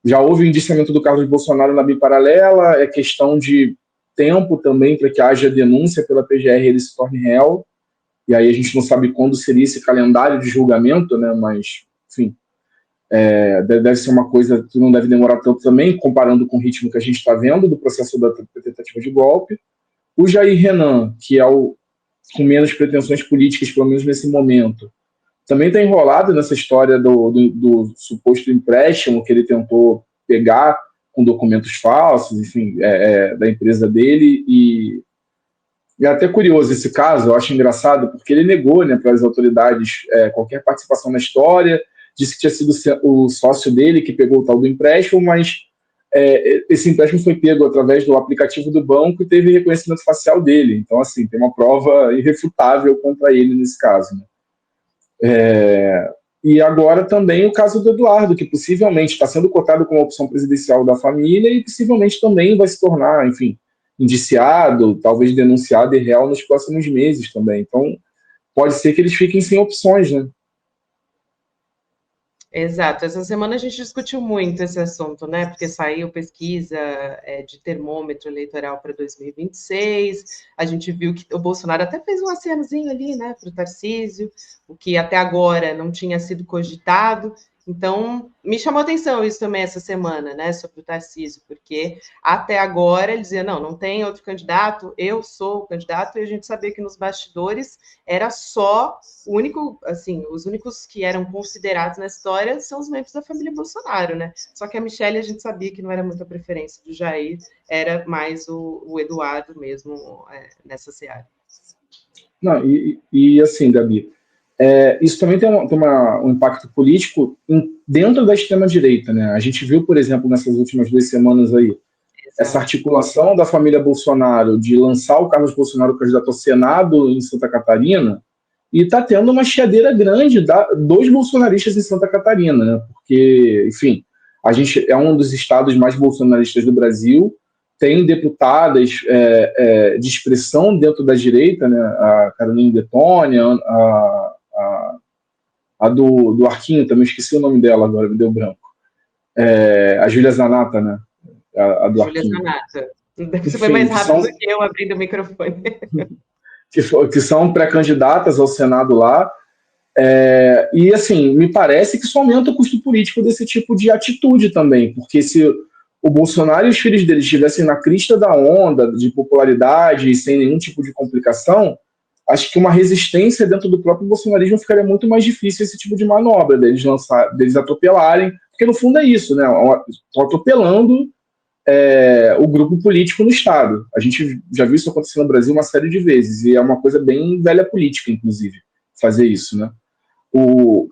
já houve o indiciamento do Carlos Bolsonaro na BIM paralela, é questão de tempo também para que haja denúncia pela PGR e ele se torne réu, e aí a gente não sabe quando seria esse calendário de julgamento, né, mas, enfim, deve ser uma coisa que não deve demorar tanto também, comparando com o ritmo que a gente está vendo do processo da tentativa de golpe. O Jair Renan, que é o com menos pretensões políticas, pelo menos nesse momento, também está enrolado nessa história do suposto empréstimo que ele tentou pegar com documentos falsos, enfim, da empresa dele, e é até curioso esse caso, eu acho engraçado, porque ele negou, né, para as autoridades qualquer participação na história, disse que tinha sido o sócio dele que pegou o tal do empréstimo, mas esse empréstimo foi pego através do aplicativo do banco e teve reconhecimento facial dele. Então, assim, tem uma prova irrefutável contra ele nesse caso, né? E agora também o caso do Eduardo, que possivelmente está sendo cotado como opção presidencial da família e possivelmente também vai se tornar, enfim, indiciado, talvez denunciado e réu nos próximos meses também. Então, pode ser que eles fiquem sem opções, né? Exato. Essa semana a gente discutiu muito esse assunto, né? Porque saiu pesquisa de termômetro eleitoral para 2026. A gente viu que o Bolsonaro até fez um acenozinho ali, né, para o Tarcísio, o que até agora não tinha sido cogitado. Então, me chamou a atenção isso também essa semana, né, sobre o Tarcísio, porque até agora ele dizia, não tem outro candidato, eu sou o candidato, e a gente sabia que nos bastidores era só o único, assim, os únicos que eram considerados na história são os membros da família Bolsonaro, né? Só que a Michelle, a gente sabia que não era muita preferência do Jair, era mais o Eduardo mesmo nessa seara. Não, e assim, Gabi, isso também tem um impacto político dentro da extrema-direita, né? A gente viu, por exemplo, nessas últimas 2 semanas aí, essa articulação da família Bolsonaro de lançar o Carlos Bolsonaro candidato ao Senado em Santa Catarina, e está tendo uma chiadeira grande dos bolsonaristas em Santa Catarina, né? Porque, enfim, a gente é um dos estados mais bolsonaristas do Brasil, tem deputadas de expressão dentro da direita, né? A Caroline Detone, a do Arquinho, também esqueci o nome dela agora, me deu branco. A Júlia Zanata, né? A do Arquinho. Júlia Zanata. Você foi mais rápido do que eu abrindo o microfone. Que são pré-candidatas ao Senado lá. E, assim, me parece que isso aumenta o custo político desse tipo de atitude também, porque se o Bolsonaro e os filhos dele estivessem na crista da onda de popularidade e sem nenhum tipo de complicação, acho que uma resistência dentro do próprio bolsonarismo ficaria muito mais difícil esse tipo de manobra, deles atropelarem, porque no fundo é isso, né? Estão atropelando o grupo político no Estado. A gente já viu isso acontecer no Brasil uma série de vezes, e é uma coisa bem velha política, inclusive, fazer isso, né?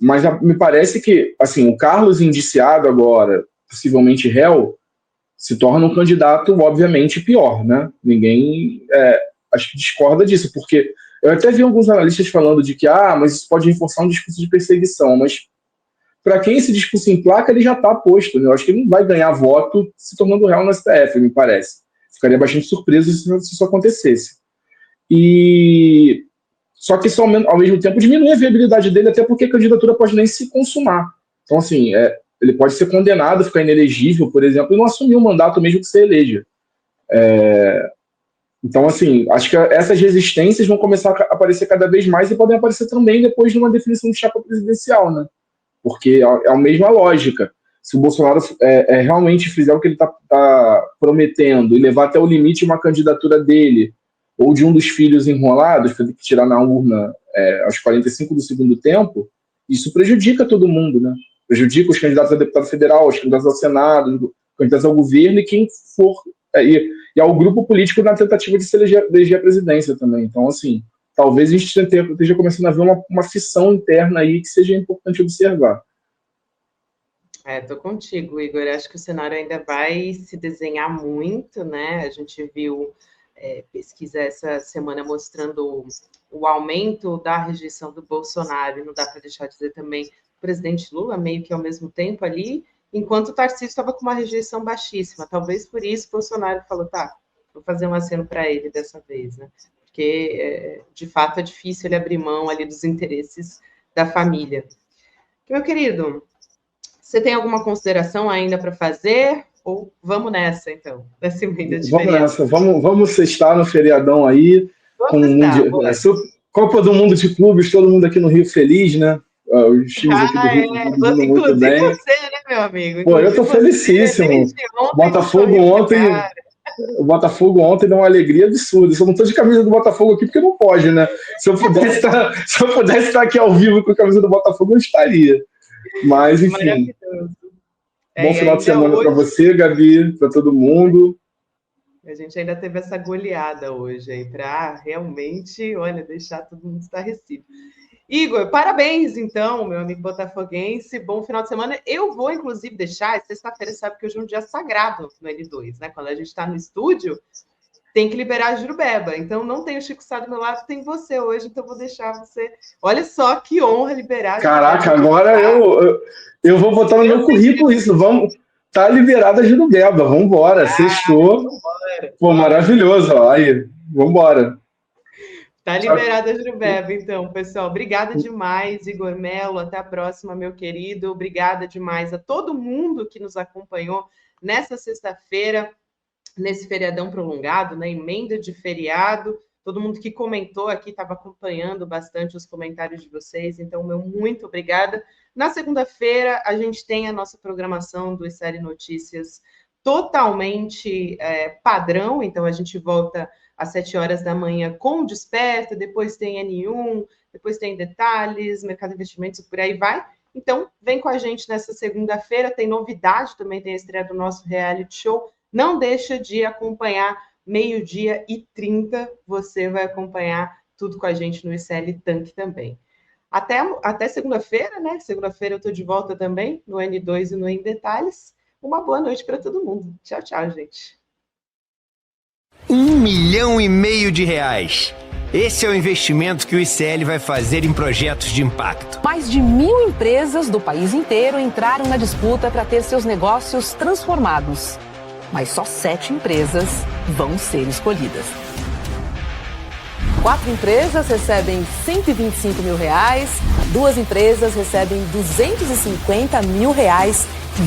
Mas me parece que, assim, o Carlos indiciado agora, possivelmente réu, se torna um candidato, obviamente, pior, né? Ninguém, acho que discorda disso, porque eu até vi alguns analistas falando de que, mas isso pode reforçar um discurso de perseguição, mas para quem esse discurso emplaca, ele já está posto, né? Eu acho que ele não vai ganhar voto se tornando réu no STF, me parece. Ficaria bastante surpreso se isso acontecesse. Só que isso, ao mesmo tempo, diminui a viabilidade dele, até porque a candidatura pode nem se consumar. Então, assim, ele pode ser condenado, ficar inelegível, por exemplo, e não assumir o mandato mesmo que se eleja. Então, assim, acho que essas resistências vão começar a aparecer cada vez mais e podem aparecer também depois de uma definição de chapa presidencial, né? Porque é a mesma lógica. Se o Bolsonaro realmente fizer o que ele está prometendo e levar até o limite uma candidatura dele ou de um dos filhos enrolados, para ter que tirar na urna aos 45 do segundo tempo, Isso prejudica todo mundo, né? Prejudica os candidatos a deputado federal, os candidatos ao Senado, os candidatos ao governo e quem for, e ao grupo político na tentativa de se eleger a presidência também. Então, assim, talvez a gente esteja começando a ver uma fissão interna aí que seja importante observar. Tô contigo, Igor. Acho que o cenário ainda vai se desenhar muito, né? A gente viu pesquisa essa semana mostrando o aumento da rejeição do Bolsonaro, e não dá para deixar de dizer também o presidente Lula, meio que ao mesmo tempo ali, enquanto o Tarcísio estava com uma rejeição baixíssima. Talvez por isso o Bolsonaro falou, tá, vou fazer um aceno para ele dessa vez, né? Porque, de fato, é difícil ele abrir mão ali dos interesses da família. Meu querido, você tem alguma consideração ainda para fazer? Ou vamos nessa, então, dessa emenda de Vamos feriado? nessa, vamos sextar no feriadão aí, Copa do Mundo de Clubes, todo mundo aqui no Rio feliz, né? Os times aqui do Rio produzindo muito bem. Você, né, meu amigo? Pô, eu tô felicíssimo. O Botafogo ontem deu uma alegria absurda. Eu só não tô de camisa do Botafogo aqui porque não pode, né? Se eu pudesse estar aqui ao vivo com a camisa do Botafogo, eu estaria. Mas, enfim. Bom final de semana para você, Gabi, para todo mundo. A gente ainda teve essa goleada hoje aí, para realmente, olha, deixar todo mundo estarrecido. Igor, parabéns, então, meu amigo botafoguense. Bom final de semana. Eu vou, inclusive, deixar, sexta-feira, sabe que hoje é um dia sagrado no L2, né? Quando a gente está no estúdio, tem que liberar a Jurubeba. Então, não tem o Chico Sá do meu lado, tem você hoje, então vou deixar você. Olha só que honra liberar a Jurubeba. Caraca, agora eu vou botar no meu currículo isso. Vamos, tá liberada a Jurubeba, vamos embora. Sextou. Pô, maravilhoso, ó. Aí, vamos embora. Tá liberada a Jurubeba, então, pessoal. Obrigada demais, Igor Melo. Até a próxima, meu querido. Obrigada demais a todo mundo que nos acompanhou nessa sexta-feira, nesse feriadão prolongado, né? Emenda de feriado. Todo mundo que comentou aqui estava acompanhando bastante os comentários de vocês. Então, meu muito obrigada. Na segunda-feira, a gente tem a nossa programação do ICL Notícias totalmente padrão. Então, a gente volta às 7 horas da manhã com o Desperta, depois tem N1, depois tem Detalhes, Mercado de Investimentos, por aí vai. Então, vem com a gente nessa segunda-feira, tem novidade, também tem a estreia do nosso reality show. Não deixa de acompanhar, 12h30, você vai acompanhar tudo com a gente no ICL Tanque também. Até segunda-feira, né? Segunda-feira eu estou de volta também, no N2 e no Em Detalhes. Uma boa noite para todo mundo. Tchau, tchau, gente. R$1,5 milhão. Esse é o investimento que o ICL vai fazer em projetos de impacto. Mais de 1.000 empresas do país inteiro entraram na disputa para ter seus negócios transformados. Mas só 7 empresas vão ser escolhidas. 4 empresas recebem R$125 mil, 2 empresas recebem R$250 mil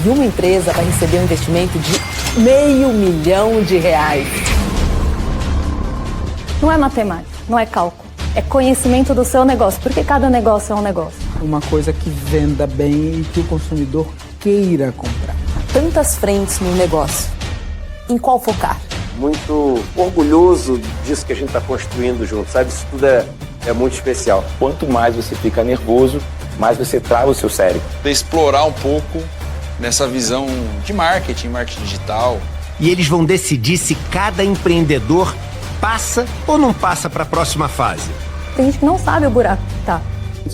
e uma empresa vai receber um investimento de R$500 milhão. Não é matemática, não é cálculo. É conhecimento do seu negócio, porque cada negócio é um negócio. Uma coisa que venda bem e que o consumidor queira comprar. Tantas frentes no negócio. Em qual focar? Muito orgulhoso disso que a gente está construindo junto, sabe? Isso tudo é muito especial. Quanto mais você fica nervoso, mais você trava o seu cérebro. Explorar um pouco nessa visão de marketing digital. E eles vão decidir se cada empreendedor passa ou não passa para a próxima fase. Tem gente que não sabe o buraco que tá.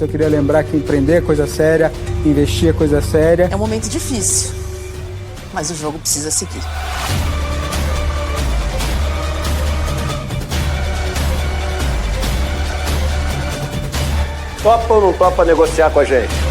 Eu queria lembrar que empreender é coisa séria, investir é coisa séria. É um momento difícil, mas o jogo precisa seguir. Topa ou não topa negociar com a gente?